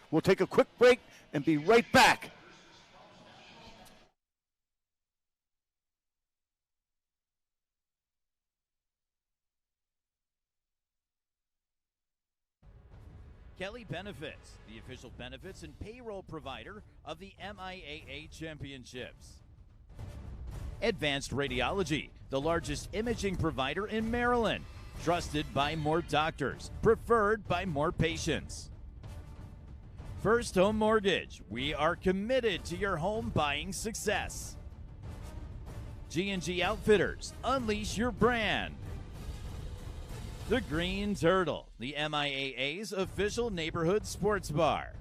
We'll take a quick break and be right back. Kelly Benefits, the official benefits and payroll provider of the MIAA Championships. Advanced Radiology, the largest imaging provider in Maryland. Trusted by more doctors, preferred by more patients. First Home Mortgage, we are committed to your home buying success. G&G Outfitters, unleash your brand. The Green Turtle, the MIAA's official neighborhood sports bar.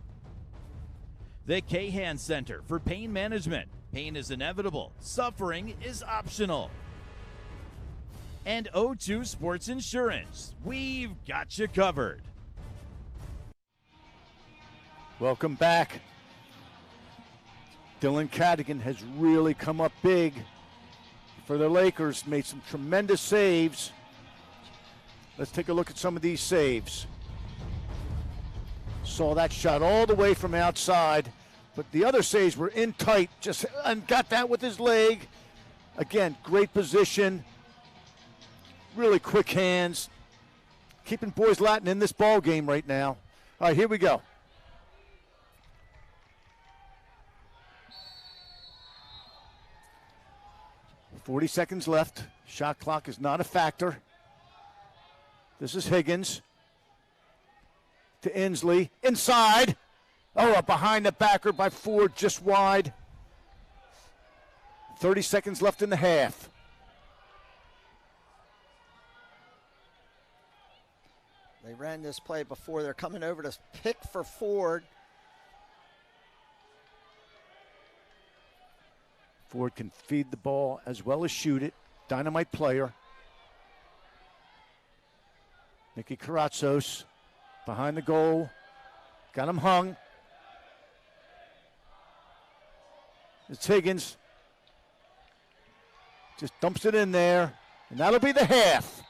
The Kahan Center for Pain Management. Pain is inevitable. Suffering is optional. And O2 Sports Insurance. We've got you covered. Welcome back. Dylan Cadigan has really come up big for the Lakers, made some tremendous saves. Let's take a look at some of these saves. Saw that shot all the way from outside, but the other saves were in tight, just and got that with his leg. Again, great position, really quick hands, keeping Boys Latin in this ball game right now. All right, here we go. .40 seconds left. Shot clock is not a factor. This is Higgins to Inslee. Inside. Oh, a behind the backer by Ford, just wide. 30 seconds left in the half. They ran this play before. They're coming over to pick for Ford. Ford can feed the ball as well as shoot it. Dynamite player. Nicky Karatzos behind the goal. Got him hung. It's Higgins. Just dumps it in there. And that'll be the half.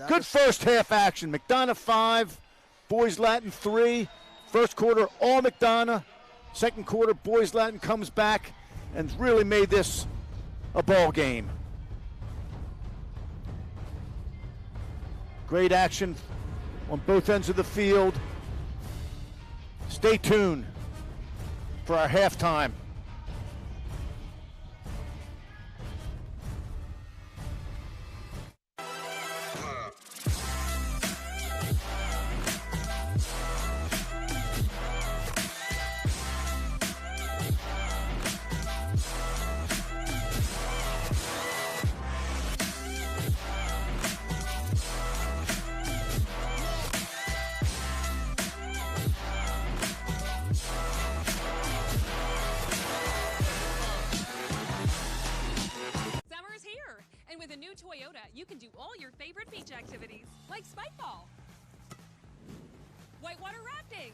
Good first half action. McDonogh 5, Boys Latin 3. First quarter, all McDonogh. Second quarter, Boys Latin comes back and really made this a ball game. Great action on both ends of the field. Stay tuned for our halftime. Toyota, you can do all your favorite beach activities, like spike ball, whitewater rafting,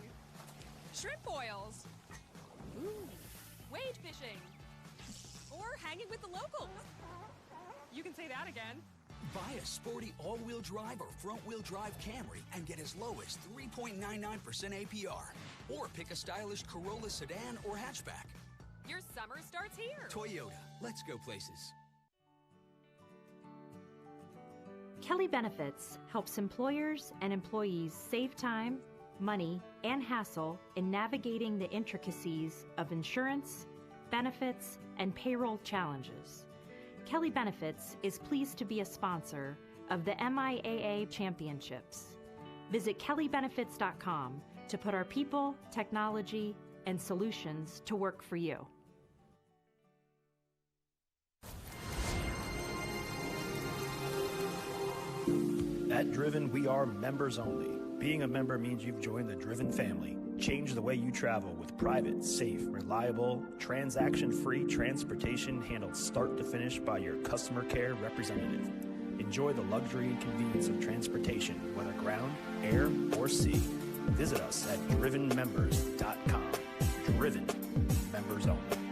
shrimp boils, wade fishing, or hanging with the locals. You can say that again. Buy a sporty all-wheel drive or front-wheel drive Camry and get as low as 3.99% APR. Or pick a stylish Corolla sedan or hatchback. Your summer starts here. Toyota, let's go places. Kelly Benefits helps employers and employees save time, money, and hassle in navigating the intricacies of insurance, benefits, and payroll challenges. Kelly Benefits is pleased to be a sponsor of the MIAA Championships. Visit kellybenefits.com to put our people, technology, and solutions to work for you. At Driven, we are members only. Being a member means you've joined the Driven family. Change the way you travel with private, safe, reliable, transaction-free transportation handled start to finish by your customer care representative. Enjoy the luxury and convenience of transportation, whether ground, air, or sea. Visit us at drivenmembers.com. Driven, members only.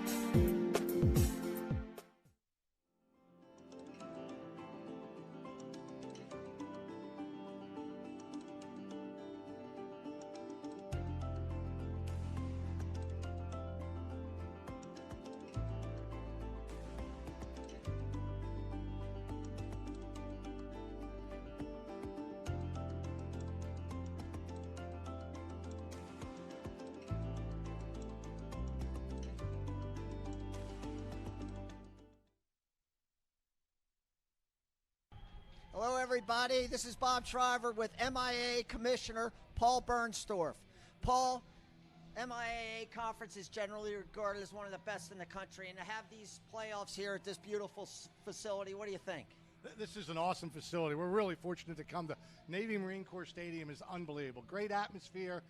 Hello, everybody. This is Bob Shriver with MIAA Commissioner Paul Bernstorff. Paul, MIAA conference is generally regarded as one of the best in the country, and to have these playoffs here at this beautiful facility, what do you think? This is an awesome facility. We're really fortunate to come to Navy Marine Corps Stadium. Is unbelievable. Great atmosphere.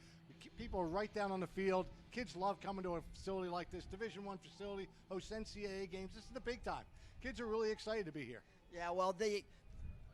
People are right down on the field. Kids love coming to a facility like this. Division I facility, hosts NCAA games. This is the big time. Kids are really excited to be here. Yeah, well,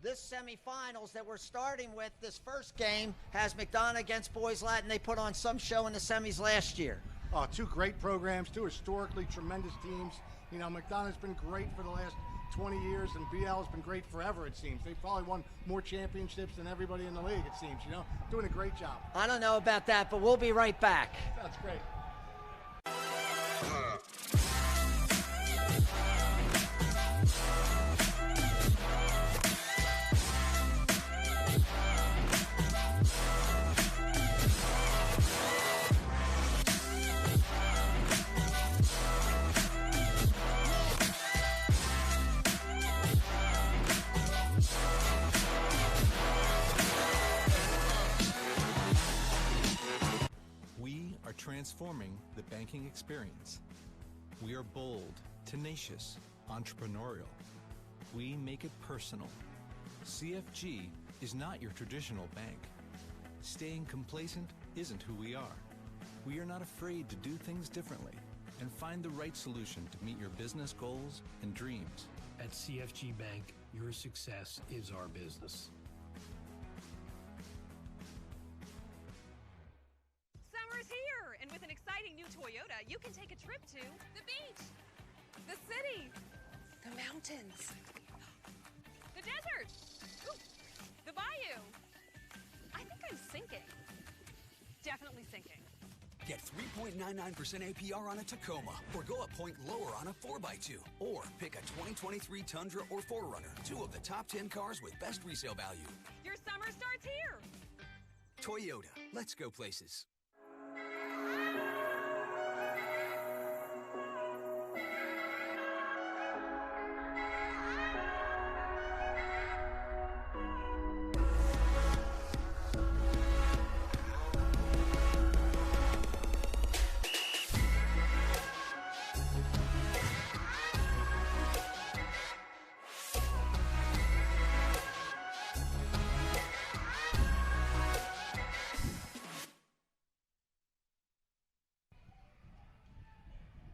This semifinals that we're starting with, this first game has McDonogh against Boys Latin. They put on some show in the semis last year. Oh, two great programs, two historically tremendous teams. You know, McDonogh's been great for the last 20 years, and BL has been great forever, it seems. They've probably won more championships than everybody in the league, it seems, you know. Doing a great job. I don't know about that, but we'll be right back. That's great. Transforming the banking experience. We are bold, tenacious, entrepreneurial. We make it personal. CFG is not your traditional bank. Staying complacent isn't who we are. We are not afraid to do things differently and find the right solution to meet your business goals and dreams. At CFG Bank, your success is our business. Toyota, you can take a trip to the beach, the city, the mountains, the desert, ooh, the bayou. I think I'm sinking. Definitely sinking. Get 3.99% APR on a Tacoma, or go a point lower on a 4x2. Or pick a 2023 Tundra or 4Runner, two of the top 10 cars with best resale value. Your summer starts here. Toyota, let's go places.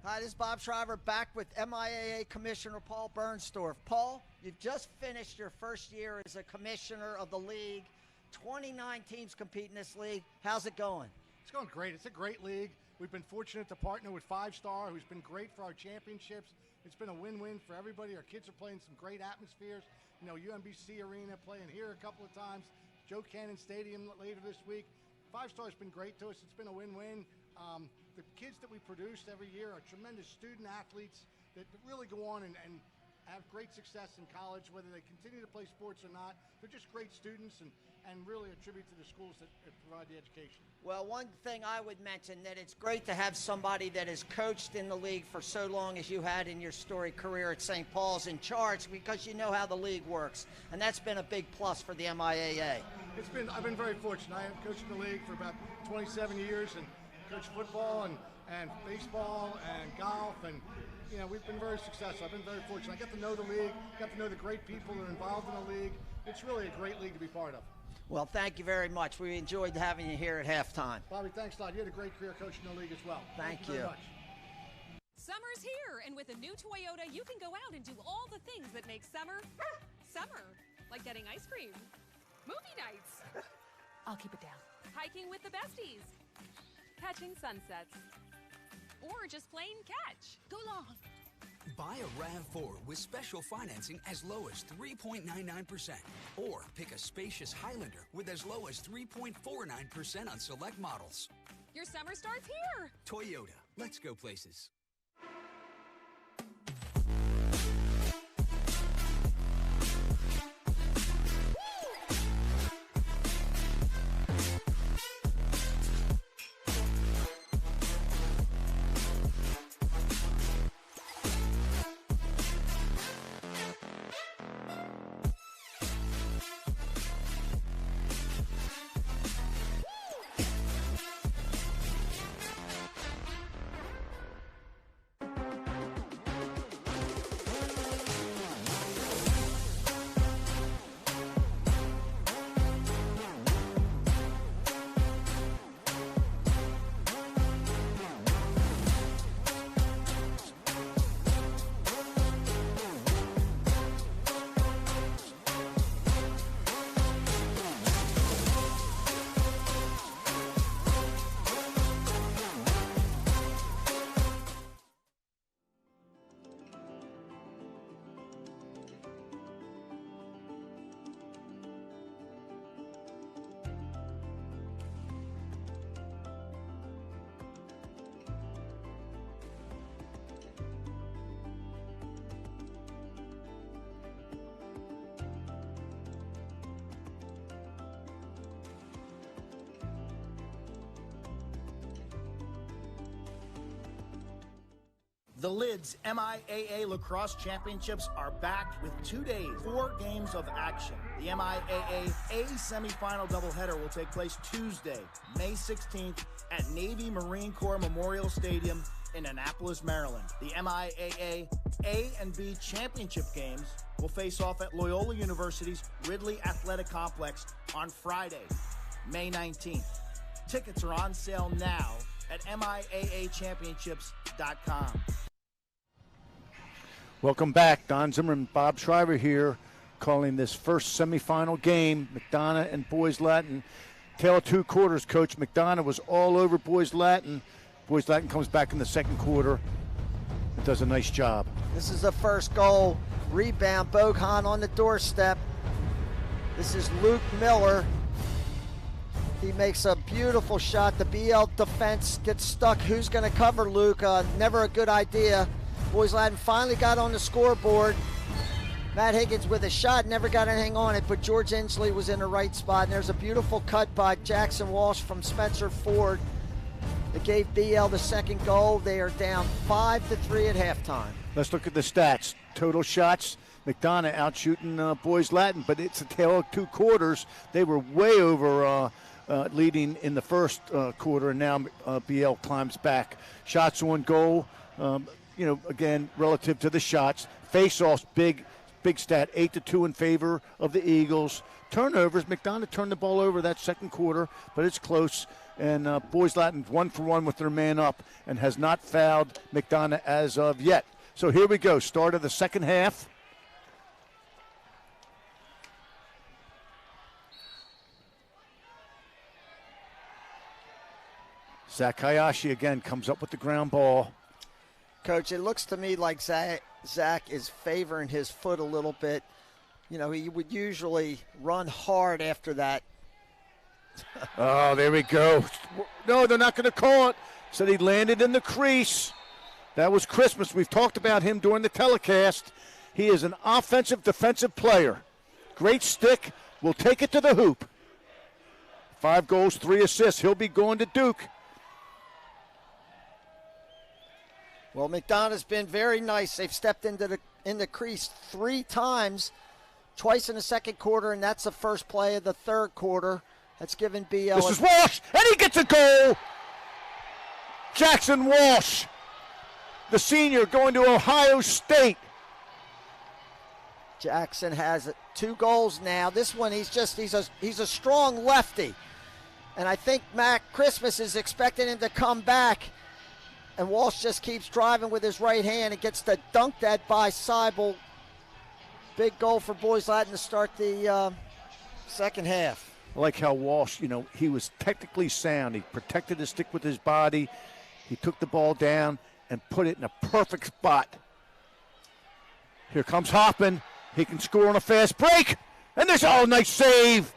Hi, this is Bob Shriver back with MIAA Commissioner Paul Bernstorff. Paul, you've just finished your first year as a commissioner of the league. 29 teams compete in this league. How's it going? It's going great. It's a great league. We've been fortunate to partner with 5-Star, who's been great for our championships. It's been a win-win for everybody. Our kids are playing some great atmospheres. You know, UMBC Arena playing here a couple of times. Joe Cannon Stadium later this week. 5-Star's been great to us. It's been a win-win. The kids that we produce every year are tremendous student athletes that really go on and have great success in college, whether they continue to play sports or not. They're just great students and really a tribute to the schools that provide the education. Well, one thing I would mention, that it's great to have somebody that has coached in the league for so long as you had in your storied career at St. Paul's in charge, because you know how the league works, and that's been a big plus for the MIAA. I've been very fortunate. I have coached in the league for about 27 years and coached football and baseball and golf, and you know, we've been very successful. I've been very fortunate. I got to know the league, got to know the great people that are involved in the league. It's really a great league to be part of. Well, thank you very much. We enjoyed having you here at halftime. Bobby, thanks a lot. You had a great career coaching the league as well. Thank you very much. Summer's here, and with a new Toyota, you can go out and do all the things that make summer, summer. Like getting ice cream, movie nights. I'll keep it down. Hiking with the besties. Catching sunsets. Or just plain catch. Go long. Buy a RAV4 with special financing as low as 3.99%. Or pick a spacious Highlander with as low as 3.49% on select models. Your summer starts here. Toyota, let's go places. The Lids MIAA Lacrosse Championships are back with 2 days, 4 games of action. The MIAA A semifinal doubleheader will take place Tuesday, May 16th at Navy Marine Corps Memorial Stadium in Annapolis, Maryland. The MIAA A and B championship games will face off at Loyola University's Ridley Athletic Complex on Friday, May 19th. Tickets are on sale now at MIAAchampionships.com. Welcome back. Don Zimmerman, Bob Shriver here, calling this first semifinal game, McDonogh and Boys Latin. Tale of 2 quarters, Coach. McDonogh was all over Boys Latin. Boys Latin comes back in the second quarter and does a nice job. This is the first goal. Rebound, Bogan on the doorstep. This is Luke Miller. He makes a beautiful shot. The BL defense gets stuck. Who's going to cover Luke? Never a good idea. Boys Latin finally got on the scoreboard. Matt Higgins with a shot, never got anything on it, but George Inslee was in the right spot. And there's a beautiful cut by Jackson Walsh from Spencer Ford that gave BL the second goal. They are down 5-3 at halftime. Let's look at the stats. Total shots, McDonogh out shooting Boys Latin, but it's a tale of 2 quarters. They were way over leading in the first quarter, and now BL climbs back. Shots on goal, again, relative to the shots. Face-offs, big stat, 8-2 in favor of the Eagles. Turnovers, McDonogh turned the ball over that second quarter, but it's close. And Boys Latin 1 for 1 with their man up and has not fouled McDonogh as of yet. So here we go, start of the second half. Zach Hayashi again comes up with the ground ball. Coach, it looks to me like Zach is favoring his foot a little bit. You know, he would usually run hard after that. Oh, there we go. No, they're not going to call it. Said he landed in the crease. That was Christmas. We've talked about him during the telecast. He is an offensive, defensive player. Great stick. Will take it to the hoop. 5 goals, 3 assists. He'll be going to Duke. Well, McDonogh's been very nice. They've stepped in the crease 3 times, twice in the second quarter, and that's the first play of the third quarter. That's given BL. This is Walsh, and he gets a goal. Jackson Walsh, the senior, going to Ohio State. Jackson has 2 goals now. This one, he's a strong lefty, and I think Mac Christmas is expecting him to come back. And Walsh just keeps driving with his right hand and gets to dunk that by Seibel. Big goal for Boys Latin to start the second half. I like how Walsh, he was technically sound. He protected his stick with his body. He took the ball down and put it in a perfect spot. Here comes Hoffman. He can score on a fast break. And there's nice save.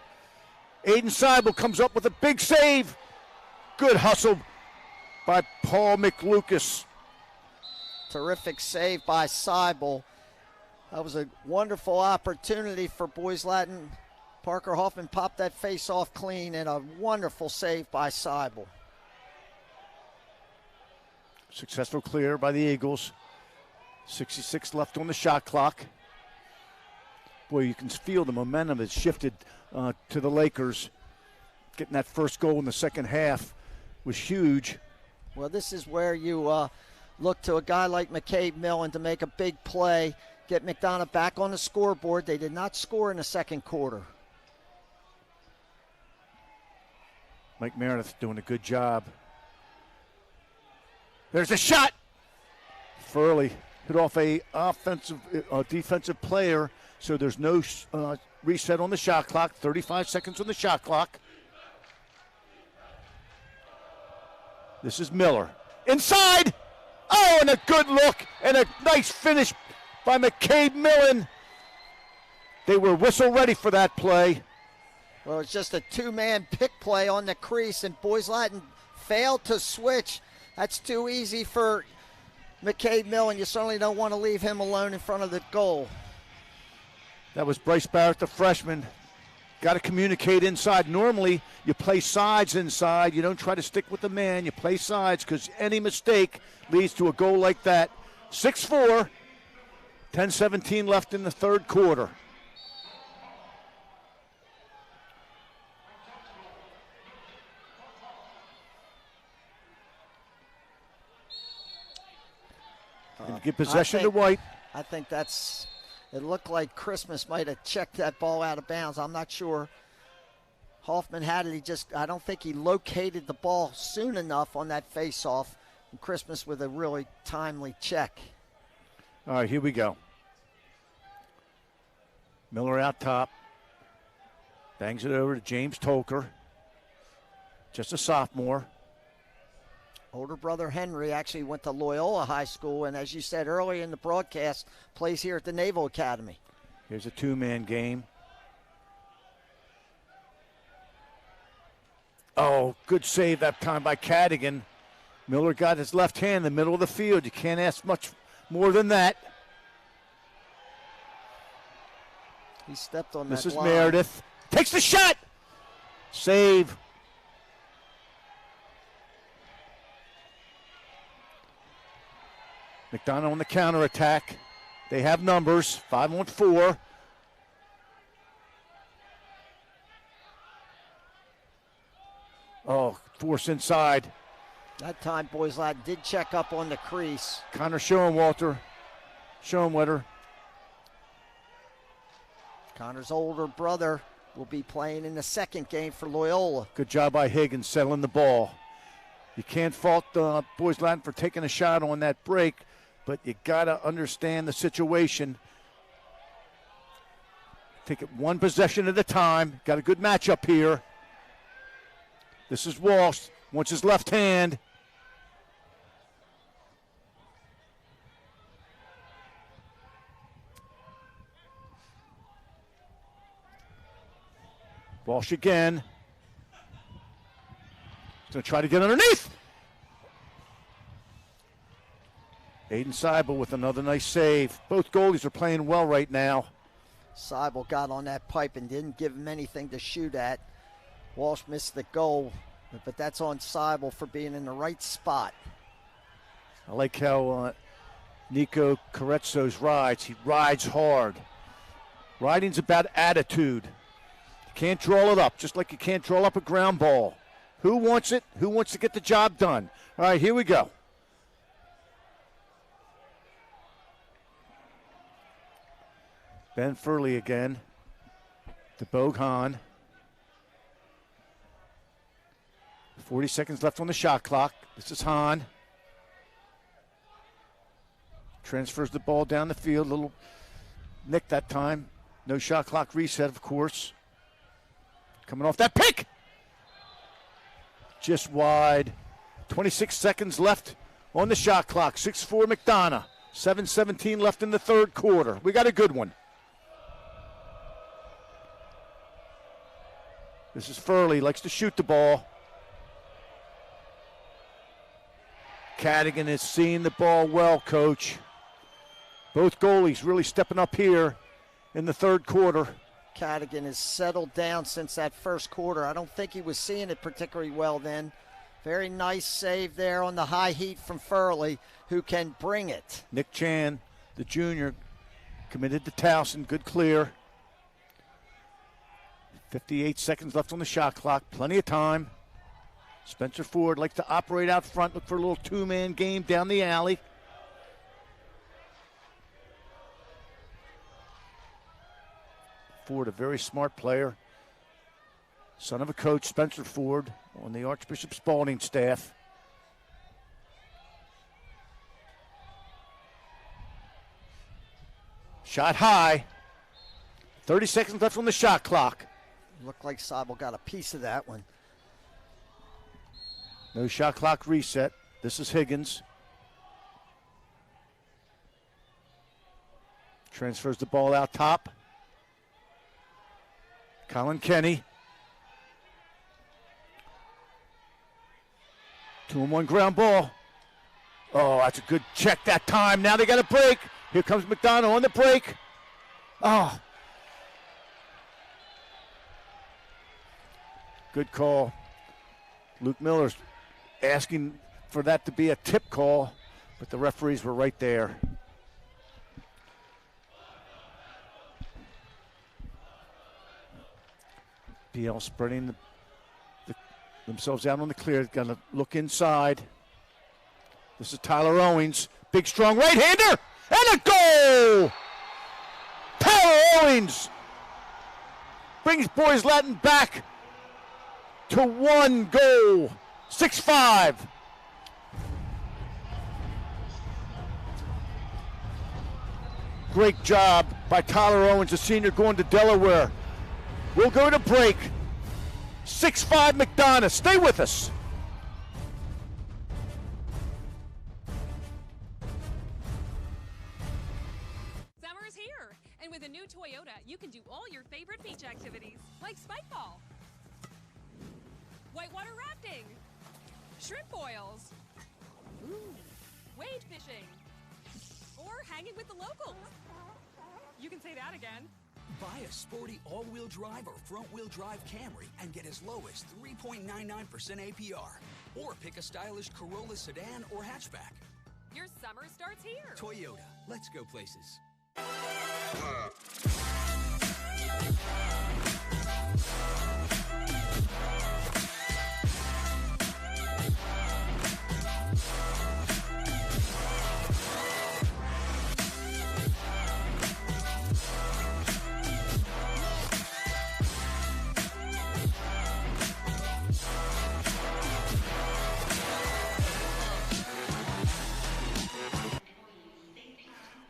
Aiden Seibel comes up with a big save. Good hustle by Paul McLucas. Terrific save by Seibel. That was a wonderful opportunity for Boys Latin. Parker Hoffman popped that face off clean, and a wonderful save by Seibel. Successful clear by the Eagles. 66 left on the shot clock. Boy, you can feel the momentum has shifted to the Lakers. Getting that first goal in the second half was huge. Well, this is where you look to a guy like McCabe Millen to make a big play, get McDonogh back on the scoreboard. They did not score in the second quarter. Mike Meredith doing a good job. There's a shot. Furley hit off a defensive player, so there's no reset on the shot clock. 35 seconds on the shot clock. This is Miller. Inside! Oh, and a good look and a nice finish by McCabe Millen. They were whistle ready for that play. Well, it's just a 2-man pick play on the crease, and Boys Latin failed to switch. That's too easy for McCabe Millen. You certainly don't want to leave him alone in front of the goal. That was Bryce Barrett, the freshman. Got to communicate inside. Normally, you play sides inside. You don't try to stick with the man. You play sides because any mistake leads to a goal like that 6-4. 10-17 left in the third quarter. Give possession to White. I think it looked like Christmas might have checked that ball out of bounds. I'm not sure. Hoffman had it. I don't think he located the ball soon enough on that face-off. And Christmas with a really timely check. All right, here we go. Miller out top. Bangs it over to James Tolker. Just a sophomore. Older brother Henry actually went to Loyola High School, and as you said earlier in the broadcast, plays here at the Naval Academy. Here's a two-man game. Oh, good save that time by Cadigan. Miller got his left hand in the middle of the field. You can't ask much more than that. He stepped on that This is line. Meredith. Takes the shot. Save. McDonogh on the counterattack. They have numbers. 5-on-4. Oh, force inside. That time, Boys Lad did check up on the crease. Connor Schoenwetter. Connor's older brother will be playing in the second game for Loyola. Good job by Higgins settling the ball. You can't fault Boys Latin for taking a shot on that break, but you got to understand the situation. Take it one possession at a time. Got a good matchup here. This is Walsh. Wants his left hand. Walsh again. He's going to try to get underneath. Aiden Seibel with another nice save. Both goalies are playing well right now. Seibel got on that pipe and didn't give him anything to shoot at. Walsh missed the goal, but that's on Seibel for being in the right spot. I like how Nico Carezzo's rides. He rides hard. Riding's about attitude. You can't draw it up, just like you can't draw up a ground ball. Who wants it? Who wants to get the job done? All right, here we go. Ben Furley again to Bogan. 40 seconds left on the shot clock. This is Hahn. Transfers the ball down the field. Little nick that time. No shot clock reset, of course. Coming off that pick. Just wide. 26 seconds left on the shot clock. 6-4 McDonogh. 7:17 left in the third quarter. We got a good one. This is Furley. Likes to shoot the ball. Cadigan is seeing the ball well, Coach. Both goalies really stepping up here in the third quarter. Cadigan has settled down since that first quarter. I don't think he was seeing it particularly well then. Very nice save there on the high heat from Furley, who can bring it. Nick Chan, the junior, committed to Towson. Good clear. 58 seconds left on the shot clock. Plenty of time. Spencer Ford likes to operate out front, look for a little two-man game down the alley. Ford, a very smart player. Son of a coach, Spencer Ford, on the Archbishop Spalding staff. Shot high. 30 seconds left on the shot clock. Looked like Seibel got a piece of that one. No shot clock reset. This is Higgins. Transfers the ball out top. Colin Kenny. 2-on-1 ground ball. Oh, that's a good check that time. Now they got a break. Here comes McDonogh on the break. Oh. Good call. Luke Miller's asking for that to be a tip call. But the referees were right there. PL spreading themselves out on the clear. Got to look inside. This is Tyler Owens. Big, strong right-hander. And a goal! Tyler Owens brings Boys Latin back to 1 goal. 6-5. Great job by Tyler Owens, the senior, going to Delaware. We'll go to break. 6-5 McDonogh. Stay with us. Summer is here, and with a new Toyota, you can do all your favorite beach activities, like spike ball, whitewater rafting, shrimp boils, wade fishing, or hanging with the locals. You can say that again. Buy a sporty all-wheel drive or front-wheel drive Camry and get as low as 3.99% APR. Or pick a stylish Corolla sedan or hatchback. Your summer starts here. Toyota, let's go places.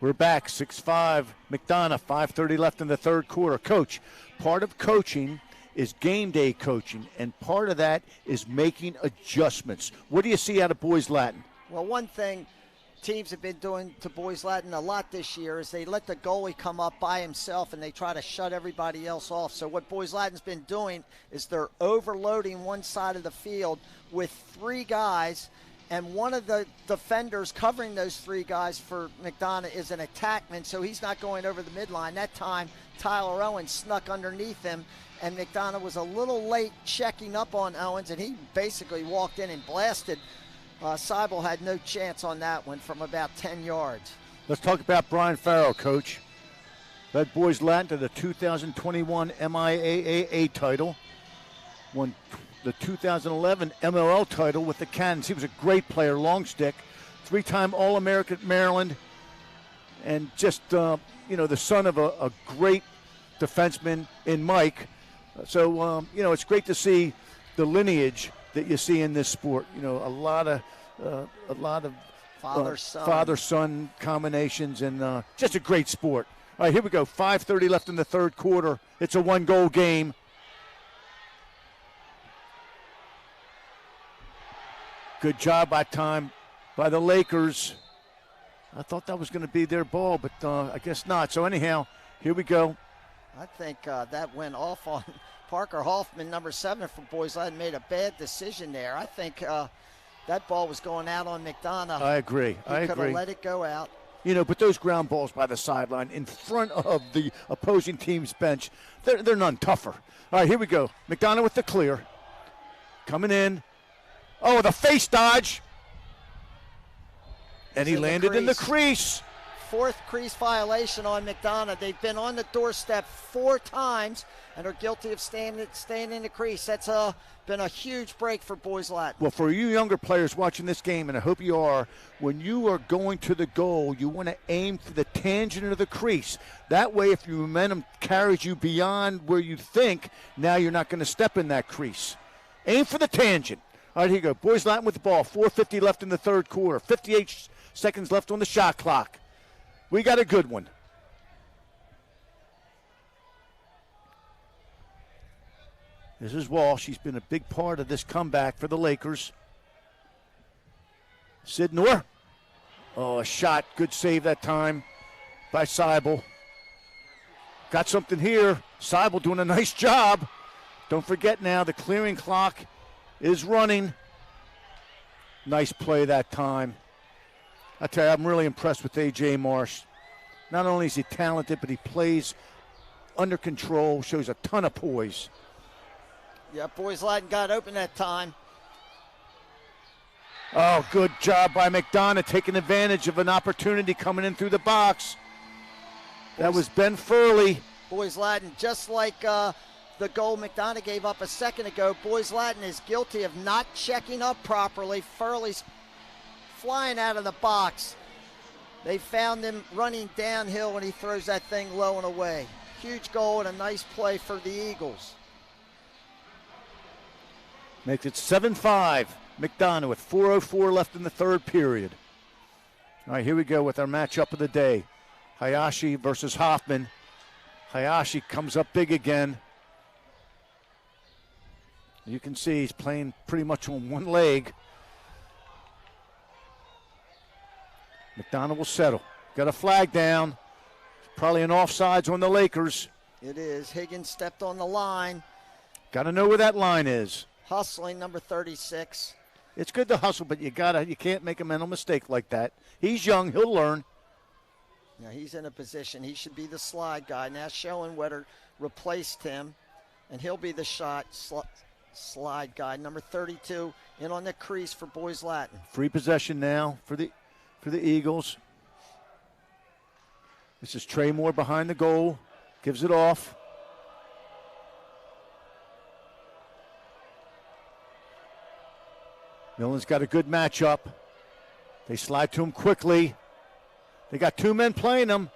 We're back, 6-5 McDonogh, 5:30 left in the third quarter. Coach, part of coaching is game day coaching, and part of that is making adjustments. What do you see out of Boys Latin? Well, one thing teams have been doing to Boys Latin a lot this year is they let the goalie come up by himself and they try to shut everybody else off. So what Boys Latin's been doing is they're overloading one side of the field with 3 guys, and one of the defenders covering those 3 guys for McDonogh is an attackman, so he's not going over the midline. That time, Tyler Owens snuck underneath him, and McDonogh was a little late checking up on Owens, and he basically walked in and blasted. Seibel had no chance on that one from about 10 yards. Let's talk about Brian Farrow, Coach. Led Boys Latin to the 2021 MIAA title. Won the 2011 MLL title with the Cannons. He was a great player, long stick, 3-time All-American at Maryland, and just, the son of a great defenseman in Mike. So, it's great to see the lineage that you see in this sport. A lot of father-son combinations, and just a great sport. All right, here we go. 5:30 left in the third quarter. It's a 1-goal game. Good job by the Lakers. I thought that was going to be their ball, but I guess not. So anyhow, here we go. I think that went off on Parker Hoffman, number 7 for Boys Latin, made a bad decision there. I think that ball was going out on McDonogh. I agree. He could have let it go out. But those ground balls by the sideline in front of the opposing team's bench, they're none tougher. All right, here we go. McDonogh with the clear. Coming in. Oh, the face dodge. And he landed in the crease. 4th crease violation on McDonogh. They've been on the doorstep 4 times and are guilty of staying in the crease. That's been a huge break for Boys Latin. Well, for you younger players watching this game, and I hope you are, when you are going to the goal, you want to aim for the tangent of the crease. That way, if your momentum carries you beyond where you think, now you're not going to step in that crease. Aim for the tangent. All right, here you go. Boys Latin with the ball. 4:50 left in the third quarter. 58 seconds left on the shot clock. We got a good one. This is Walsh. He's been a big part of this comeback for the Lakers. Sidnor. Oh, a shot. Good save that time by Seibel. Got something here. Seibel doing a nice job. Don't forget now, the clearing clock is running. Nice play that time. I tell you, I'm really impressed with A.J. Marsh. Not only is he talented, but he plays under control, shows a ton of poise. Yeah, Boys Latin got open that time. Oh, good job by McDonogh, taking advantage of an opportunity coming in through the box. That was Ben Furley. Boys Latin, just like the goal McDonogh gave up a second ago, Boys Latin is guilty of not checking up properly. Furley's flying out of the box. They found him running downhill when he throws that thing low and away. Huge goal and a nice play for the Eagles. Makes it 7-5. McDonogh with 4:04 left in the third period. All right, here we go with our matchup of the day. Hayashi versus Hoffman. Hayashi comes up big again. You can see he's playing pretty much on one leg. McDonogh will settle. Got a flag down. Probably an offsides on the Lakers. It is. Higgins stepped on the line. Got to know where that line is. Hustling, number 36. It's good to hustle, but you can't make a mental mistake like that. He's young. He'll learn. Now he's in a position. He should be the slide guy. Now Schoenwetter replaced him, and he'll be the slide guy. Number 32 in on the crease for Boys Latin. Free possession now for the Eagles. This is Trey Moore behind the goal. Gives it off. Millen's got a good matchup. They slide to him quickly. They got two men playing them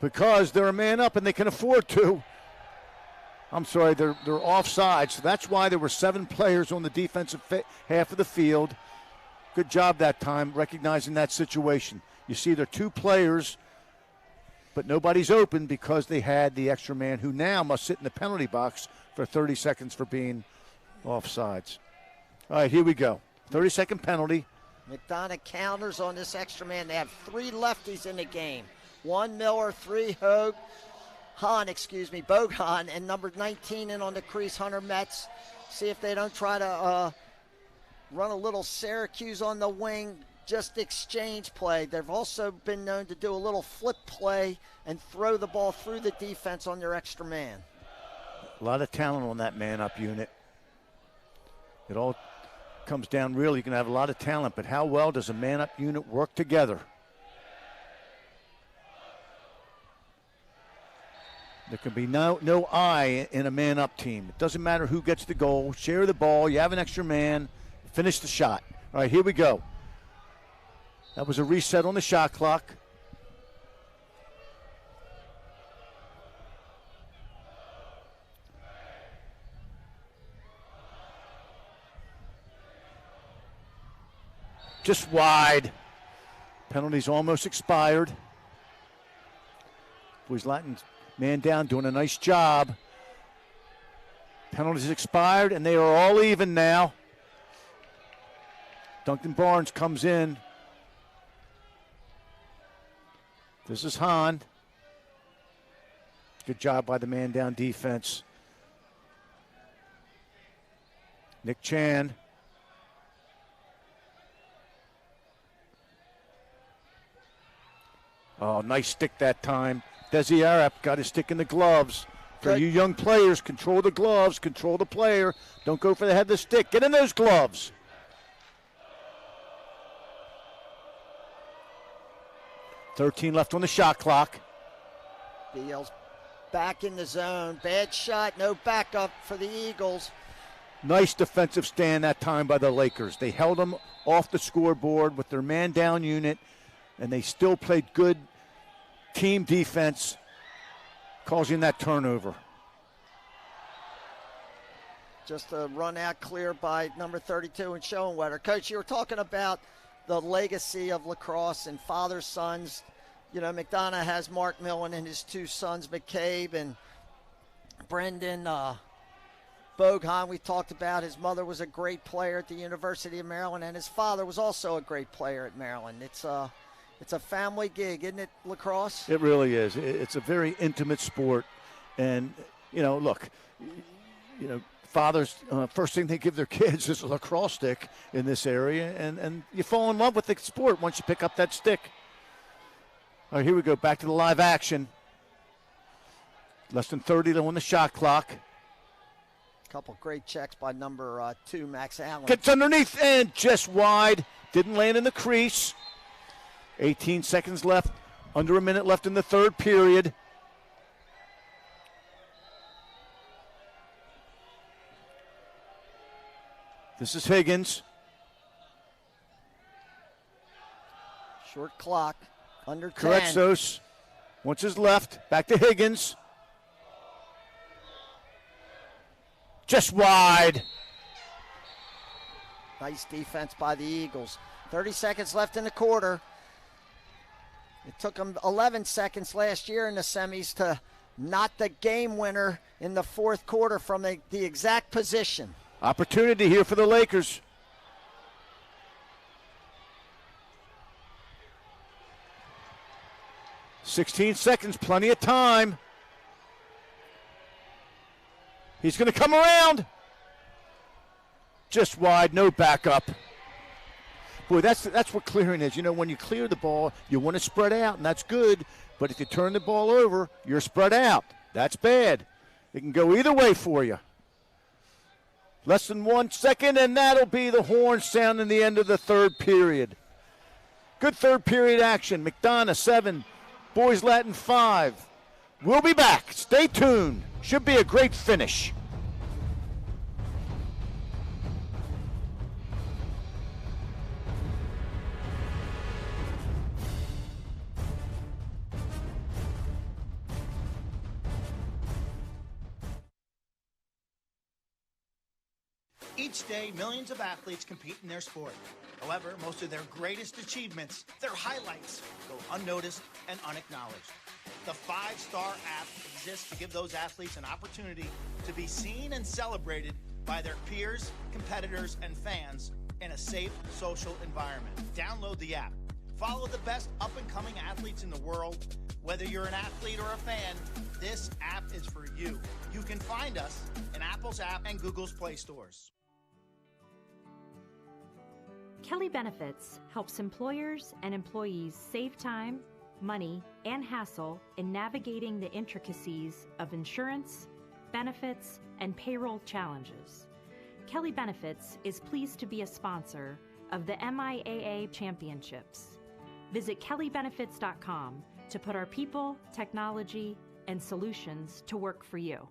because they're a man up and they can afford to. I'm sorry, they're offside, so that's why there were 7 players on the defensive half of the field. Good job that time recognizing that situation. You see there are 2 players, but nobody's open because they had the extra man who now must sit in the penalty box for 30 seconds for being offsides. All right, here we go. 30-second penalty. McDonogh counters on this extra man. They have 3 lefties in the game. 1 Miller, 3 Bogan, and number 19 in on the crease, Hunter Metz. See if they don't try to run a little Syracuse on the wing, just exchange play. They've also been known to do a little flip play and throw the ball through the defense on their extra man. A lot of talent on that man-up unit. It all comes down really, you can have a lot of talent, but how well does a man-up unit work together? There can be no I in a man-up team. It doesn't matter who gets the goal. Share the ball. You have an extra man. Finish the shot. All right, here we go. That was a reset on the shot clock. Just wide. Penalty's almost expired. Boys Latin man down doing a nice job. Penalty's expired and they are all even now. Duncan Barnes comes in. This is Hahn. Good job by the man down defense. Nick Chan. Oh, nice stick that time. Desi Arap got his stick in the gloves. For you young players, control the gloves, control the player. Don't go for the head of the stick. Get in those gloves. .13 left on the shot clock. Beal's back in the zone. Bad shot, no backup for the Eagles. Nice defensive stand that time by the Lakers. They held them off the scoreboard with their man down unit, and they still played good team defense, causing that turnover. Just a run out clear by number 32 and Schoenwetter. Coach, you were talking about the legacy of lacrosse and father sons. You know, McDonogh has Mark Millen and his 2 sons, McCabe and Brendan Bogan. We talked about his mother was a great player at the University of Maryland, and his father was also a great player at Maryland. It's a family gig, isn't it, lacrosse? It really is. It's a very intimate sport. And, look, fathers, first thing they give their kids is a lacrosse stick in this area. And you fall in love with the sport once you pick up that stick. All right, here we go. Back to the live action. Less than 30 on the shot clock. Couple great checks by number 2, Max Allen. Gets underneath and just wide. Didn't land in the crease. 18 seconds left. Under a minute left in the third period. This is Higgins. Short clock. Under 10. Correxos. Once his left. Back to Higgins. Just wide. Nice defense by the Eagles. 30 seconds left in the quarter. It took them 11 seconds last year in the semis to knot the game winner in the fourth quarter from the exact position. Opportunity here for the Lakers. $16 seconds, plenty of time. He's going to come around. Just wide, no backup. Boy, that's what clearing is. You know, when you clear the ball, you want to spread out, and that's good. But if you turn the ball over, you're spread out. That's bad. It can go either way for you. Less than 1 second, and that'll be the horn sounding the end of the third period. Good third period action. McDonogh 7, Boys Latin 5. We'll be back. Stay tuned. Should be a great finish. Each day, millions of athletes compete in their sport. However, most of their greatest achievements, their highlights, go unnoticed and unacknowledged. The 5-Star app exists to give those athletes an opportunity to be seen and celebrated by their peers, competitors, and fans in a safe social environment. Download the app. Follow the best up-and-coming athletes in the world. Whether you're an athlete or a fan, this app is for you. You can find us in Apple's app and Google's Play stores. Kelly Benefits helps employers and employees save time, money, and hassle in navigating the intricacies of insurance, benefits, and payroll challenges. Kelly Benefits is pleased to be a sponsor of the MIAA Championships. Visit kellybenefits.com to put our people, technology, and solutions to work for you.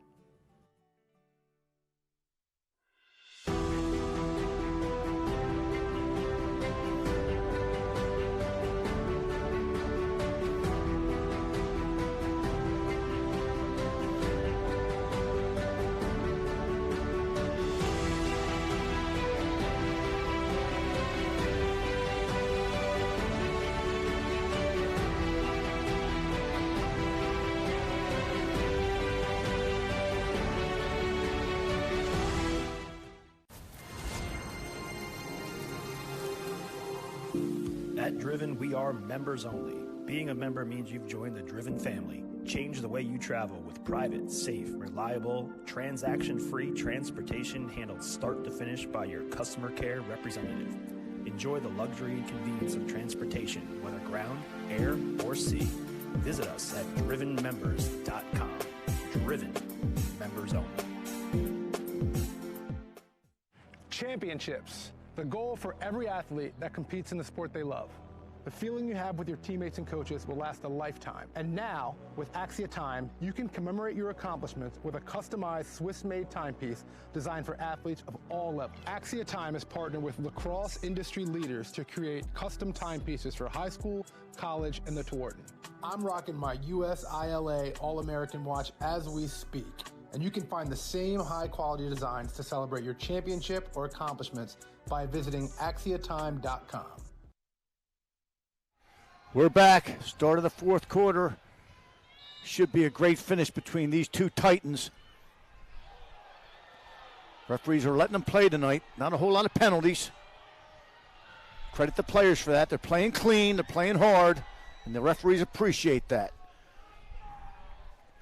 At Driven, we are members only. Being a member means you've joined the Driven family. Change the way you travel with private, safe, reliable, transaction-free transportation handled start to finish by your customer care representative. Enjoy the luxury and convenience of transportation, whether ground, air, or sea. Visit us at drivenmembers.com. Driven, members only. Championships. The goal for every athlete that competes in the sport they love. The feeling you have with your teammates and coaches will last a lifetime. And now, with Axia Time, you can commemorate your accomplishments with a customized Swiss-made timepiece designed for athletes of all levels. Axia Time has partnered with Lacrosse industry leaders to create custom timepieces for high school, college, and the Tewaaraton. I'm rocking my USILA All-American watch as we speak. And you can find the same high-quality designs to celebrate your championship or accomplishments by visiting axiatime.com. We're back. Start of the fourth quarter. Should be a great finish between these two Titans. Referees are letting them play tonight. Not a whole lot of penalties. Credit the players for that. They're playing clean. They're playing hard. And the referees appreciate that.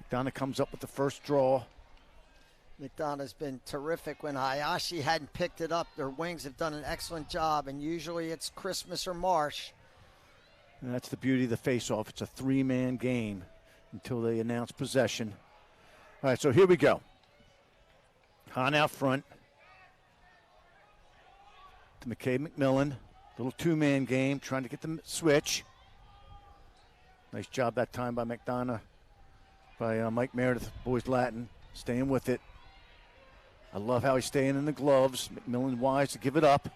McDonogh comes up with the first draw. McDonogh's been terrific. When Hayashi hadn't picked it up, their wings have done an excellent job, and usually it's Christmas or Marsh. And that's the beauty of the face-off. It's a three-man game until they announce possession. All right, so here we go. Hahn out front to McKay-McMillan. Little two-man game, trying to get the switch. Nice job that time by McDonogh, by Mike Meredith, Boys Latin, staying with it. I love how he's staying in the gloves. McMillan wise to give it up.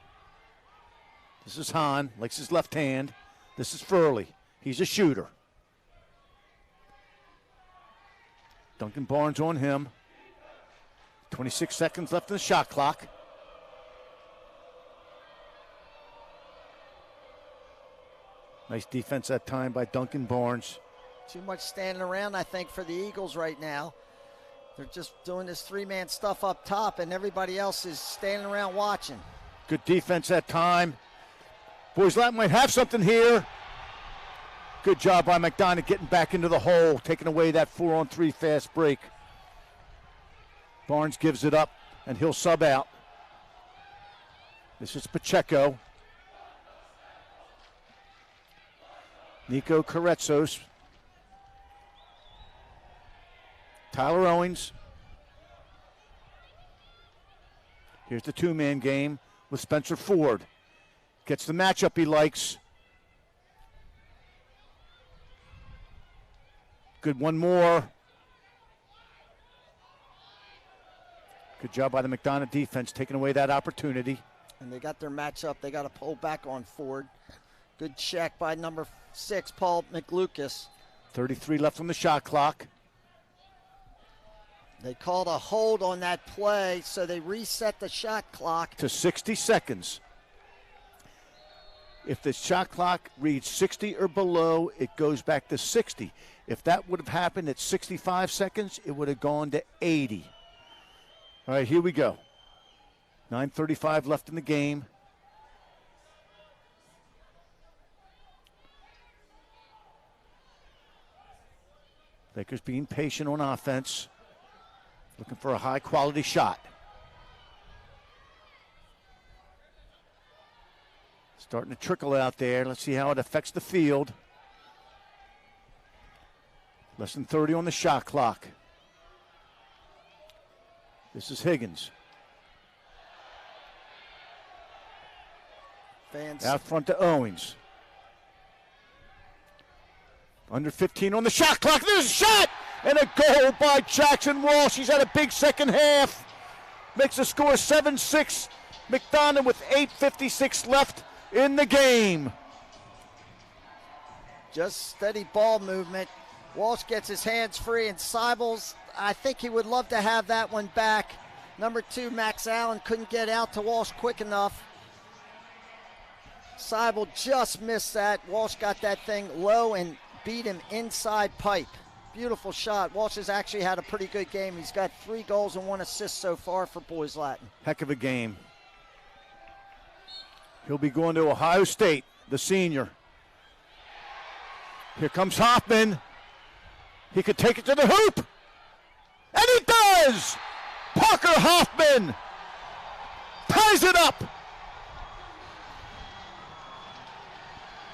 This is Hahn, likes his left hand. This is Furley. He's a shooter. Duncan Barnes on him. 26 seconds left in the shot clock. Nice defense that time by Duncan Barnes. Too much standing around, I think, for the Eagles right now. They're just doing this three-man stuff up top, and everybody else is standing around watching. Good defense that time. Boys Latin might have something here. Good job by McDonogh getting back into the hole, taking away that 4-on-3 fast break. Barnes gives it up, and he'll sub out. This is Pacheco. Nico Carretzos. Tyler Owens. Here's the two-man game with Spencer Ford. Gets the matchup he likes. Good one more. Good job by the McDonogh defense taking away that opportunity. And they got their matchup. They got to pull back on Ford. Good check by number 6, Paul McLucas. 33 left on the shot clock. They called a hold on that play, so they reset the shot clock to 60 seconds. If the shot clock reads 60 or below, it goes back to 60. If that would have happened at 65 seconds, it would have gone to 80. All right, here we go. 9:35 left in the game. Lakers being patient on offense. Looking for a high-quality shot. Starting to trickle out there. Let's see how it affects the field. Less than 30 on the shot clock. This is Higgins. Fans. Out front to Owens. Under 15 on the shot clock. There's a shot! And a goal by Jackson Walsh. He's had a big second half. Makes the score 7-6. McDonogh with 8:56 left in the game. Just steady ball movement. Walsh gets his hands free, and Seibels, I think he would love to have that one back. Number 2, Max Allen, couldn't get out to Walsh quick enough. Seibel just missed that. Walsh got that thing low and beat him inside pipe. Beautiful shot. Walsh has actually had a pretty good game. He's got 3 goals and 1 assist so far for Boys Latin. Heck of a game. He'll be going to Ohio State, the senior. Here comes Hoffman. He could take it to the hoop. And he does! Parker Hoffman ties it up.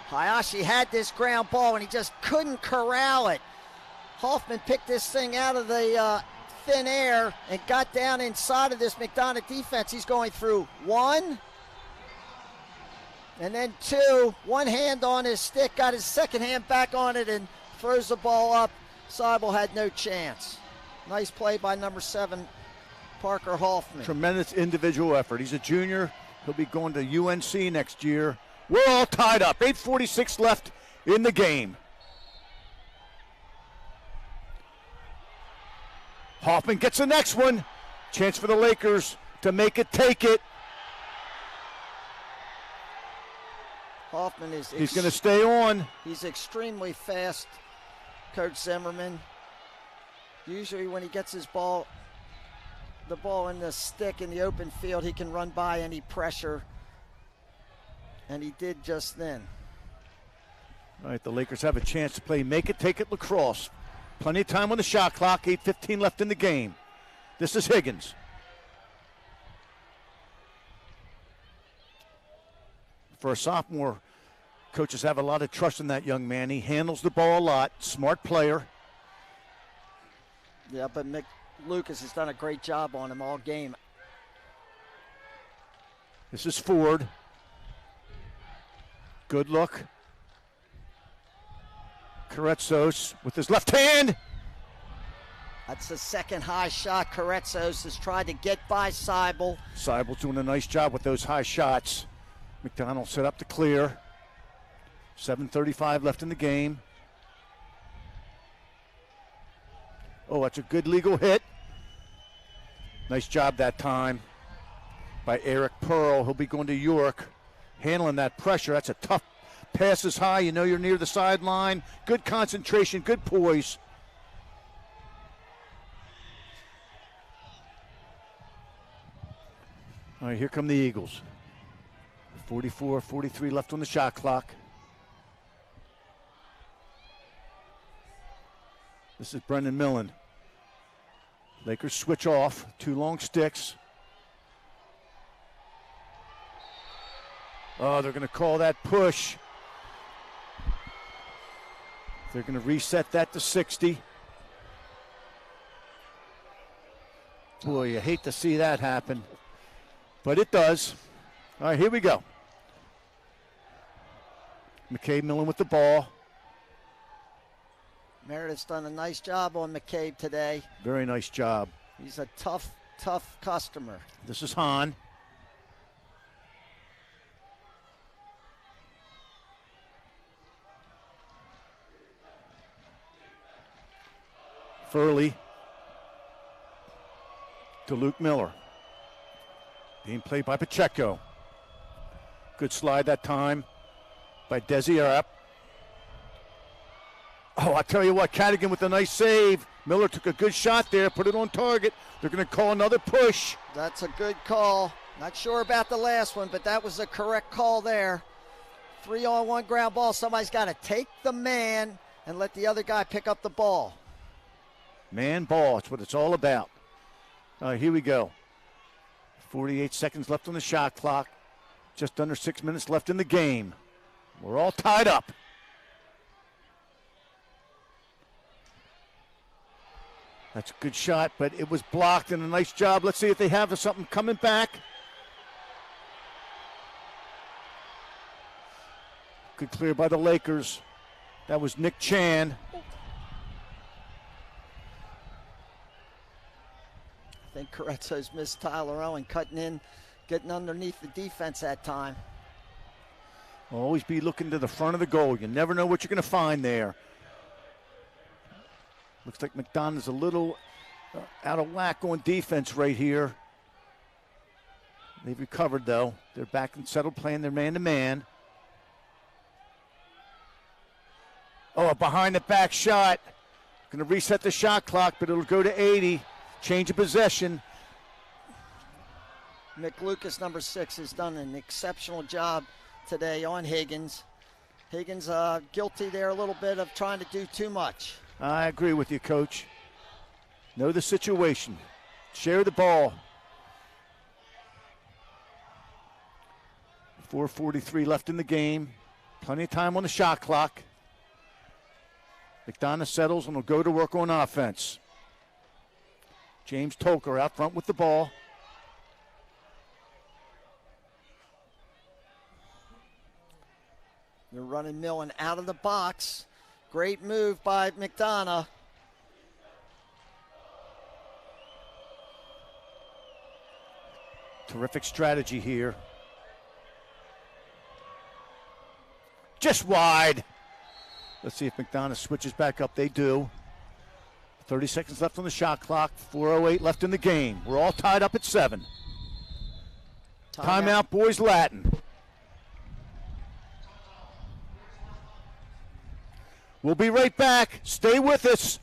Hayashi had this ground ball, and he just couldn't corral it. Hoffman picked this thing out of the thin air and got down inside of this McDonogh defense. He's going through 1, and then 2. One hand on his stick, got his second hand back on it, and throws the ball up. Seibel had no chance. Nice play by number 7, Parker Hoffman. Tremendous individual effort. He's a junior. He'll be going to UNC next year. We're all tied up. 8:46 left in the game. Hoffman gets the next one. Chance for the Lakers to make it, take it. Hoffman is... He's going to stay on. He's extremely fast, Coach Zimmerman. Usually when he gets his ball, the ball in the stick in the open field, he can run by any pressure. And he did just then. All right, the Lakers have a chance to play make it, take it lacrosse. Plenty of time on the shot clock, 8:15 left in the game. This is Higgins. For a sophomore, coaches have a lot of trust in that young man. He handles the ball a lot, smart player. Yeah, but Lucas has done a great job on him all game. This is Ford. Good look. Karetsos with his left hand. That's the second high shot. Karetsos has tried to get by Seibel. Seibel's doing a nice job with those high shots. McDonogh set up to clear. 7:35 left in the game. Oh, that's a good legal hit. Nice job that time by Eric Pearl. He'll be going to York, handling that pressure. That's a tough passes high. You know you're near the sideline. Good concentration, good poise. All right, here come the Eagles. 44-43 left on the shot clock. This is Brendan Millen. Lakers switch off. 2 long sticks. Oh, they're going to call that push. They're going to reset that to 60. Boy, you hate to see that happen, but it does. All right, here we go. McCabe Millen with the ball. Meredith's done a nice job on McCabe today. Very nice job. He's a tough customer. This is Hahn. Furley to Luke Miller. Being played by Pacheco. Good slide that time by Desiarap. Oh, I tell you what, Cadigan with a nice save. Miller took a good shot there, put it on target. They're going to call another push. That's a good call. Not sure about the last one, but that was the correct call there. 3-on-1 ground ball. Somebody's got to take the man and let the other guy pick up the ball. Man ball, it's what it's all about. Here we go. 48 seconds left on the shot clock. Just under 6 minutes left in the game. We're all tied up. That's a good shot, but it was blocked, and a nice job. Let's see if they have something coming back. Good clear by the Lakers. That was Nick Chan. I think Karetsos missed Tyler Owen cutting in, getting underneath the defense that time. Always be looking to the front of the goal. You never know what you're going to find there. Looks like McDonogh's a little out of whack on defense right here. They've recovered, though. They're back and settled playing their man-to-man. Oh, a behind-the-back shot. Going to reset the shot clock, but it'll go to 80. Change of possession. Mick Lucas, number 6, has done an exceptional job today on Higgins. Higgins guilty there a little bit of trying to do too much. I agree with you, Coach. Know the situation. Share the ball. 4:43 left in the game. Plenty of time on the shot clock. McDonogh settles and will go to work on offense. James Tolker out front with the ball. They're running Millen out of the box. Great move by McDonogh. Terrific strategy here. Just wide. Let's see if McDonogh switches back up. They do. 30 seconds left on the shot clock. 4:08 left in the game. We're all tied up at 7. Timeout, boys Latin. We'll be right back. Stay with us.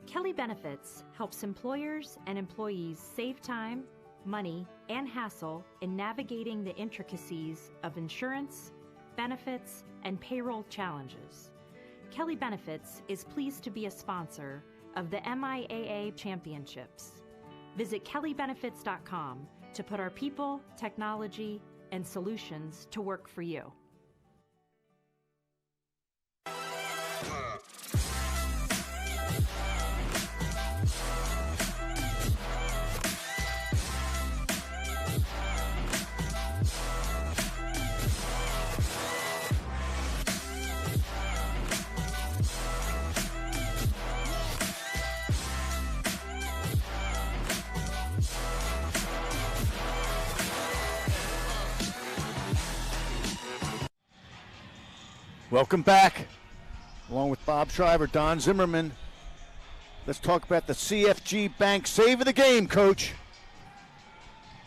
Kelly Benefits helps employers and employees save time, money, and hassle in navigating the intricacies of insurance, benefits, and payroll challenges. Kelly Benefits is pleased to be a sponsor of the MIAA Championships. Visit kellybenefits.com to put our people, technology, and solutions to work for you. Welcome back. Along with Bob Shriver, Don Zimmerman. Let's talk about the CFG Bank save of the game, Coach.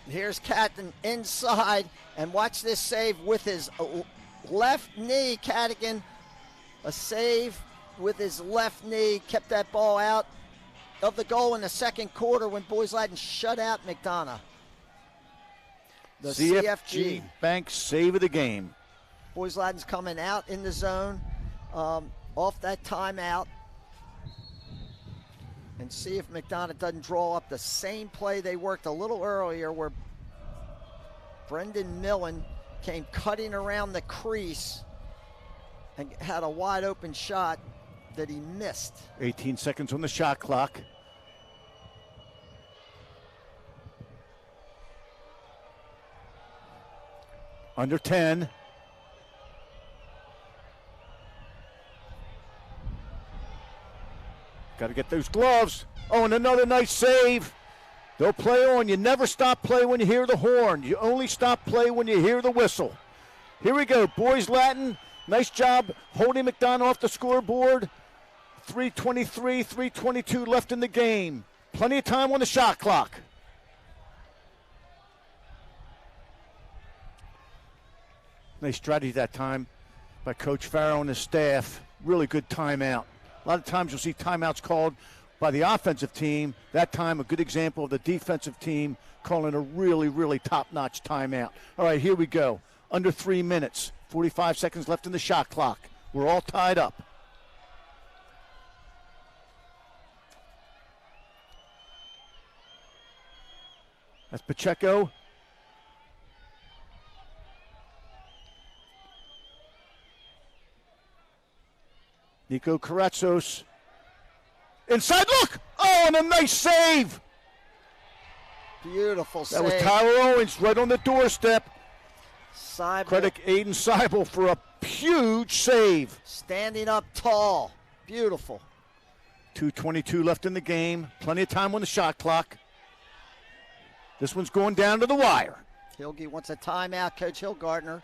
Here's Catton inside, and watch this save with his left knee. Cadigan, a save with his left knee, kept that ball out of the goal in the second quarter when Boys Latin shut out McDonogh. The CFG Bank save of the game. Boys Latin's coming out in the zone off that timeout. And see if McDonogh doesn't draw up the same play they worked a little earlier where Brendan Millen came cutting around the crease and had a wide open shot that he missed. 18 seconds on the shot clock. Under 10. Got to get those gloves. Oh, and another nice save. They'll play on. You never stop play when you hear the horn. You only stop play when you hear the whistle. Here we go. Boys Latin, nice job holding McDonogh off the scoreboard. 3:23, 3:22 left in the game. Plenty of time on the shot clock. Nice strategy that time by Coach Farrow and his staff. Really good timeout. A lot of times you'll see timeouts called by the offensive team. That time, a good example of the defensive team calling a really, really top-notch timeout. All right, here we go. Under 3 minutes, 45 seconds left in the shot clock. We're all tied up. That's Pacheco. Nico Karatzos. Inside, look! Oh, and a nice save! Beautiful save. That was Tyler Owens right on the doorstep. Seibel. Credit Aiden Seibel for a huge save. Standing up tall. Beautiful. 2:22 left in the game. Plenty of time on the shot clock. This one's going down to the wire. Hilge wants a timeout, Coach Hillgardner.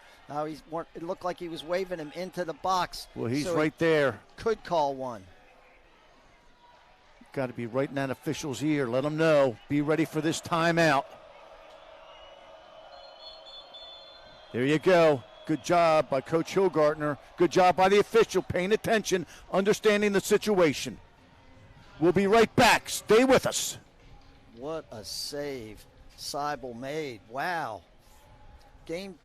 It looked like he was waving him into the box. Well, he's right there. Could call one. Got to be right in that official's ear. Let them know. Be ready for this timeout. There you go. Good job by Coach Hillgardner. Good job by the official, paying attention, understanding the situation. We'll be right back. Stay with us. What a save Seibel made. Wow. Game.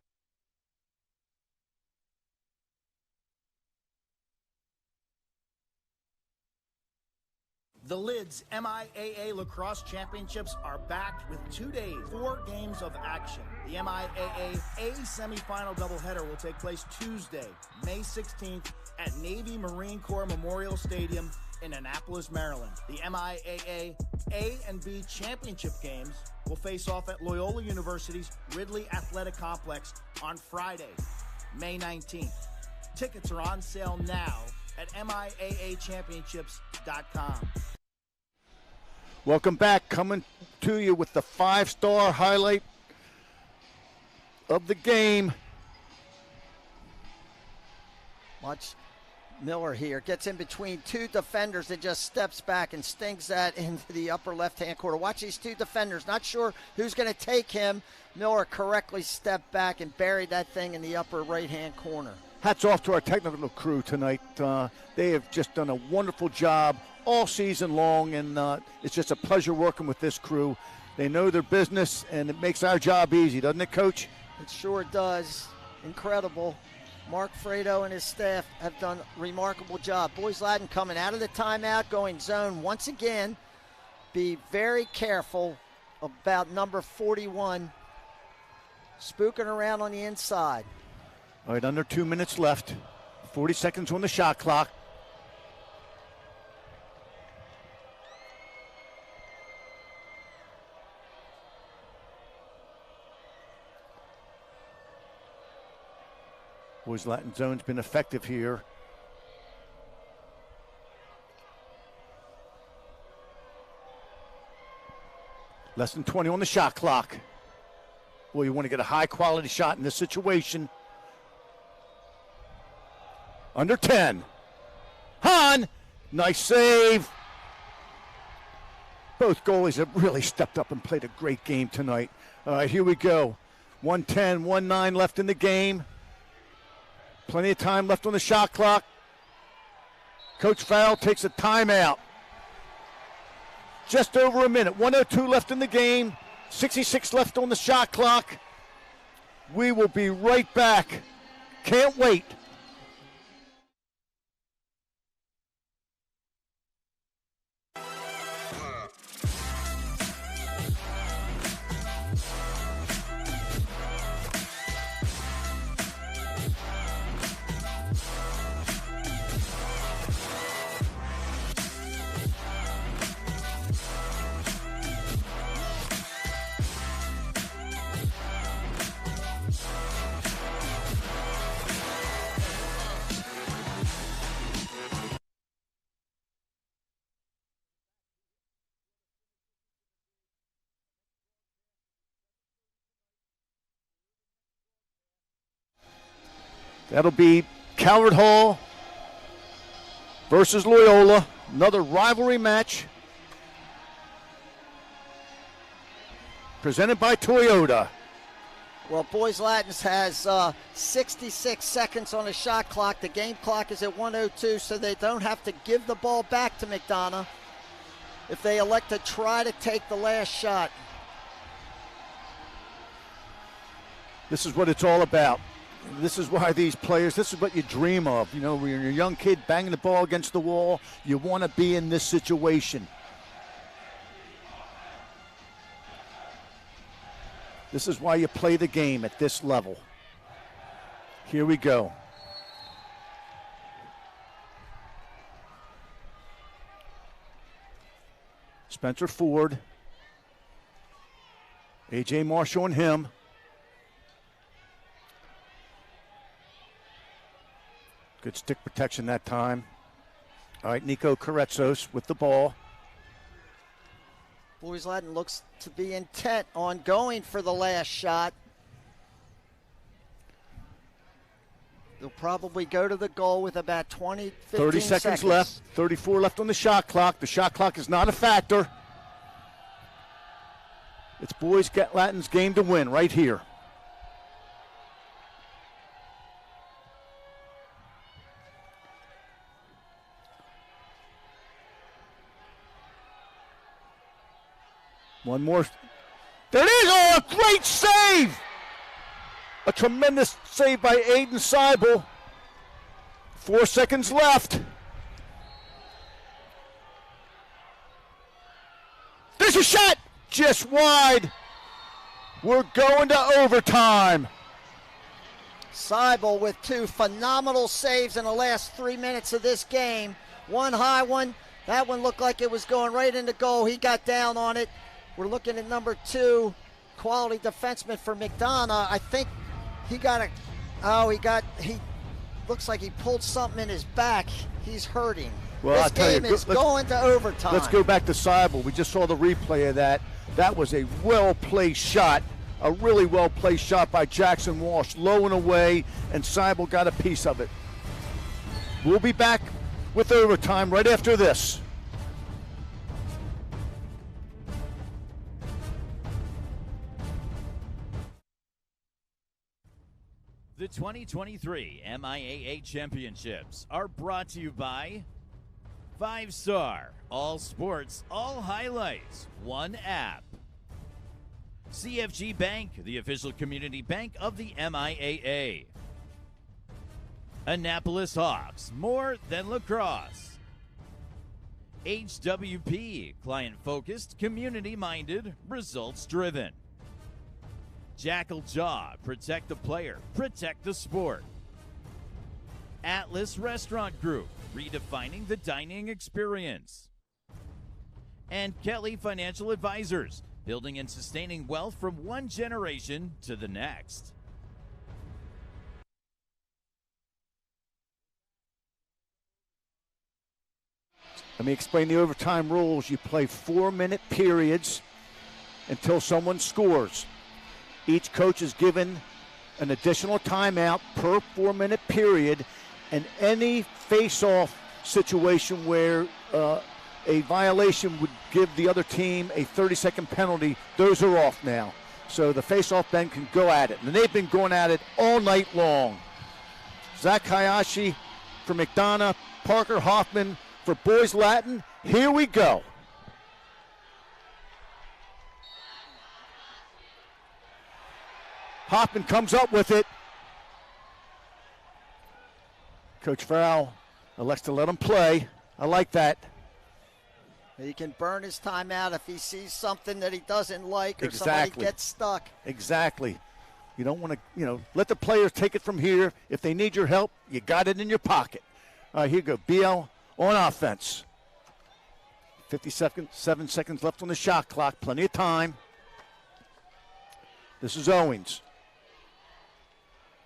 The Lids MIAA Lacrosse Championships are back with 2 days, 4 games of action. The MIAA A semifinal doubleheader will take place Tuesday, May 16th at Navy Marine Corps Memorial Stadium in Annapolis, Maryland. The MIAA A and B championship games will face off at Loyola University's Ridley Athletic Complex on Friday, May 19th. Tickets are on sale now at MIAAchampionships.com. Welcome back. Coming to you with the 5-star highlight of the game. Watch Miller here. Gets in between two defenders and just steps back and stings that into the upper left-hand corner. Watch these two defenders. Not sure who's going to take him. Miller correctly stepped back and buried that thing in the upper right-hand corner. Hats off to our technical crew tonight. They have just done a wonderful job all season long, and it's just a pleasure working with this crew. They know their business, and it makes our job easy, doesn't it, Coach? It sure does. Incredible. Mark Fredo and his staff have done a remarkable job. Boys Latin coming out of the timeout, going zone once again. Be very careful about number 41, spooking around on the inside. All right, under 2 minutes left. 40 seconds on the shot clock. Boys Latin zone's been effective here. Less than 20 on the shot clock. Boy, you want to get a high-quality shot in this situation. Under 10. Hahn, nice save. Both goalies have really stepped up and played a great game tonight. All right, here we go. 1:10, 1:09 left in the game. Plenty of time left on the shot clock. Coach Farrell takes a timeout. Just over a minute. 1:02 left in the game. 66 left on the shot clock. We will be right back. Can't wait. That'll be Calvert Hall versus Loyola. Another rivalry match. Presented by Toyota. Well, Boys Latins has 66 seconds on the shot clock. The game clock is at 1:02, so they don't have to give the ball back to McDonogh if they elect to try to take the last shot. This is what it's all about. This is why these players, this is what you dream of. You know, when you're a young kid banging the ball against the wall, you want to be in this situation. This is why you play the game at this level. Here we go. Spencer Ford. A.J. Marshall and him. Good stick protection that time. All right, Nico Karetsos with the ball. Boys Latin looks to be intent on going for the last shot. They'll probably go to the goal with about 15 30 seconds left. 34 left on the shot clock. The shot clock is not a factor. It's Boys Latin's game to win right here. One more. There it is! Oh, a great save! A tremendous save by Aiden Seibel. 4 seconds left. There's a shot! Just wide. We're going to overtime. Seibel with 2 phenomenal saves in the last 3 minutes of this game. One high one. That one looked like it was going right into goal. He got down on it. We're looking at number 2, quality defenseman for McDonogh. I think he looks like he pulled something in his back. He's hurting. Well, this game is going to overtime. Let's go back to Seibel. We just saw the replay of that. That was a well-placed shot, a really well-placed shot by Jackson Walsh, low and away, and Seibel got a piece of it. We'll be back with overtime right after this. The 2023 MIAA Championships are brought to you by 5 Star, all sports, all highlights, one app. CFG Bank, the official community bank of the MIAA. Annapolis Hawks, more than lacrosse. HWP, client-focused, community-minded, results-driven. Jackal Jaw, protect the player, protect the sport. Atlas Restaurant Group, redefining the dining experience. And Kelly Financial Advisors, building and sustaining wealth from one generation to the next. Let me explain the overtime rules. You play 4-minute periods until someone scores. Each coach is given an additional timeout per 4-minute period, and any face-off situation where a violation would give the other team a 30-second penalty, those are off now. So the face-off men can go at it, and they've been going at it all night long. Zach Hayashi for McDonogh, Parker Hoffman for Boys Latin. Here we go. Hoffman comes up with it. Coach Farrell elects to let him play. I like that. He can burn his time out if he sees something that he doesn't like or Exactly. somebody gets stuck. Exactly. You don't want to, let the players take it from here. If they need your help, you got it in your pocket. All right, here you go. BL on offense. 7 seconds left on the shot clock. Plenty of time. This is Owens.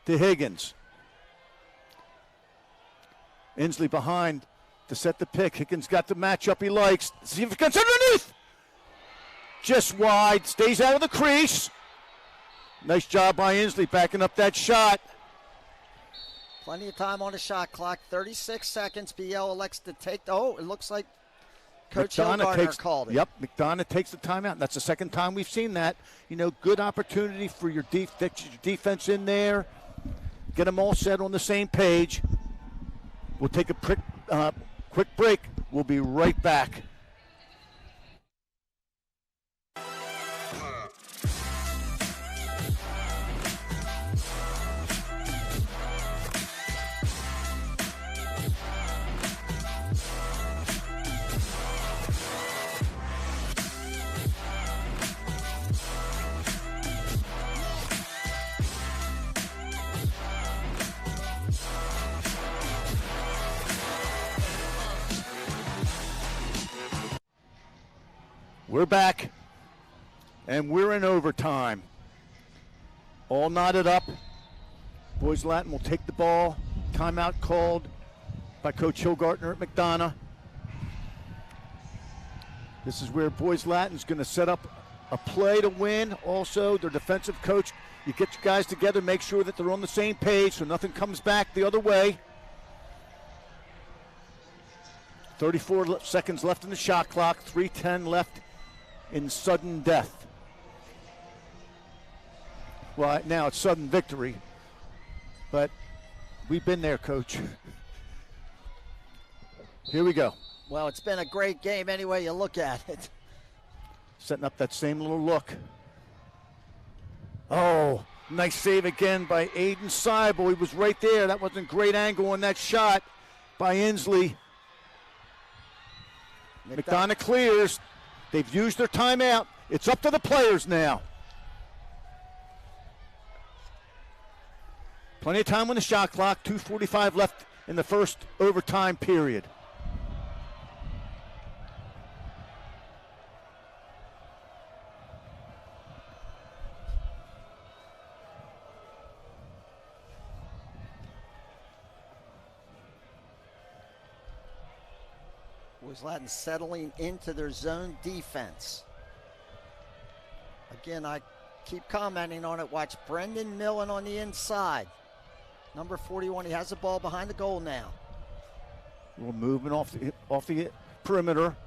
To Higgins. Inslee behind to set the pick. Higgins got the matchup he likes. See if it gets underneath. Just wide. Stays out of the crease. Nice job by Inslee backing up that shot. Plenty of time on the shot clock. 36 seconds. BL elects to take. Oh, it looks like Coach Hilgardner called it. Yep, McDonogh takes the timeout. That's the second time we've seen that. Good opportunity for your defense in there. Get them all set on the same page. We'll take a quick break. We'll be right back. We're back, and we're in overtime. All knotted up. Boys Latin will take the ball. Timeout called by Coach Hilgardner at McDonogh. This is where Boys Latin's going to set up a play to win. Also, their defensive coach, you get your guys together, make sure that they're on the same page so nothing comes back the other way. 34 seconds left in the shot clock, 3:10 left in sudden death. Well, now it's sudden victory, but we've been there, Coach. Here we go. Well, it's been a great game any way you look at it. Setting up that same little look. Oh, nice save again by Aiden Seibel. He was right there. That wasn't a great angle on that shot by Inslee. McDonogh clears. They've used their timeout. It's up to the players now. Plenty of time on the shot clock. 2:45 left in the first overtime period. Boys Latin settling into their zone defense. Again, I keep commenting on it. Watch Brendan Millen on the inside. Number 41, he has the ball behind the goal now. A little movement off the perimeter.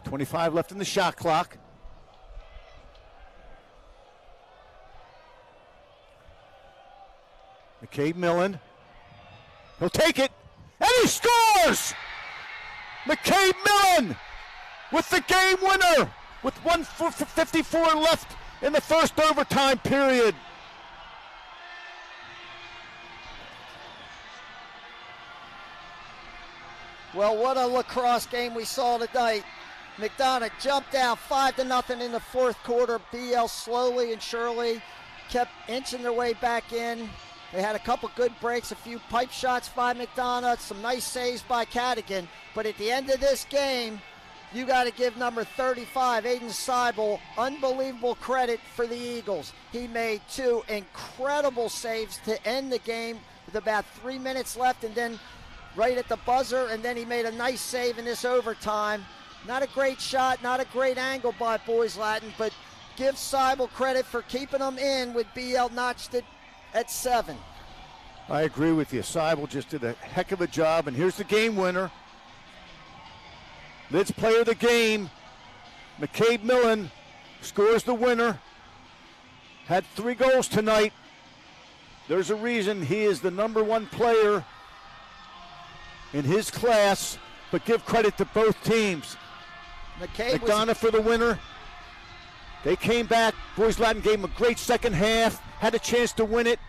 25 left in the shot clock. McCabe Millen. He'll take it. And he scores! McCabe Millen with the game winner with 1:54 left in the first overtime period. Well, what a lacrosse game we saw tonight. McDonogh jumped out 5-0 in the fourth quarter. BL slowly and surely kept inching their way back in. They had a couple good breaks, a few pipe shots by McDonogh, some nice saves by Cadigan. But at the end of this game, you got to give number 35, Aiden Seibel, unbelievable credit for the Eagles. He made 2 incredible saves to end the game with about 3 minutes left, and then right at the buzzer, and then he made a nice save in this overtime. Not a great shot, not a great angle by Boys Latin, but give Seibel credit for keeping them in with BL notched it at 7. I agree with you. Seibel just did a heck of a job, and here's the game winner. Lids player of the game, McCabe Millen, scores the winner. Had 3 goals tonight. There's a reason he is the #1 player in his class, but give credit to both teams. McDonogh for the winner. They came back. Boys Latin gave him a great second half, had a chance to win it,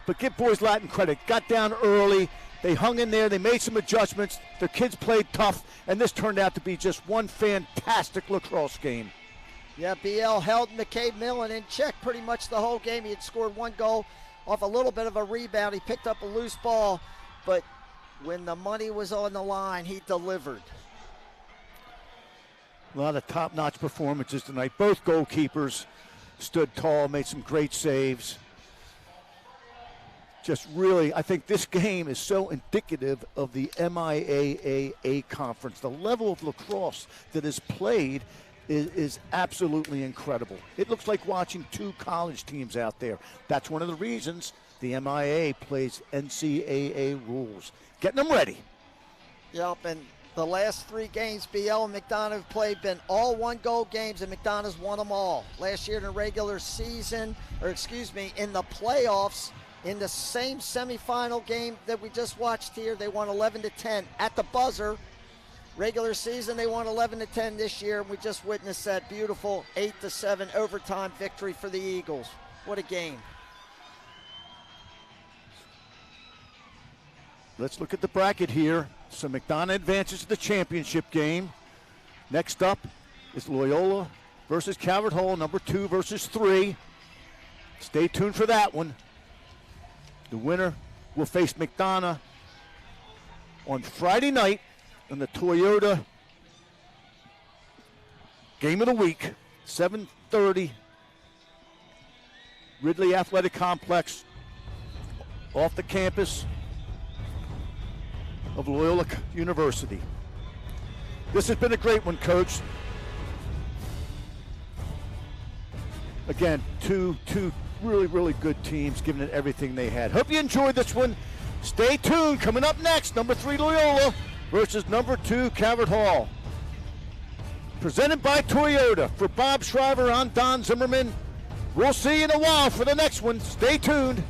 but give Boys Latin credit. Got down early. They hung in there. They made some adjustments. Their kids played tough, and this turned out to be just one fantastic lacrosse game. Yeah, BL held McCabe Millen in check pretty much the whole game. He had scored 1 goal off a little bit of a rebound. He picked up a loose ball, but when the money was on the line, he delivered. A lot of top-notch performances tonight. Both goalkeepers stood tall, made some great saves. Just really, I think this game is so indicative of the MIAA conference. The level of lacrosse that is played is absolutely incredible. It looks like watching 2 college teams out there. That's one of the reasons the MIAA plays NCAA rules. Getting them ready. Yep, and the last 3 games BL and McDonogh have played been all 1-goal games, and McDonogh's won them all. Last year in the regular season, in the playoffs, in the same semifinal game that we just watched here, they won 11-10 at the buzzer. Regular season, they won 11-10 this year, and we just witnessed that beautiful 8-7 overtime victory for the Eagles. What a game. Let's look at the bracket here. So McDonogh advances to the championship game. Next up is Loyola versus Calvert Hall, #2 versus 3. Stay tuned for that one. The winner will face McDonogh on Friday night in the Toyota Game of the Week, 7:30, Ridley Athletic Complex, off the campus of Loyola University. This has been a great one, Coach. Again, two really good teams giving it everything they had. Hope you enjoyed this one. Stay tuned. Coming up next, #3 Loyola versus #2 Calvert Hall. Presented by Toyota. For Bob Shriver, I'm Don Zimmerman. We'll see you in a while for the next one. Stay tuned.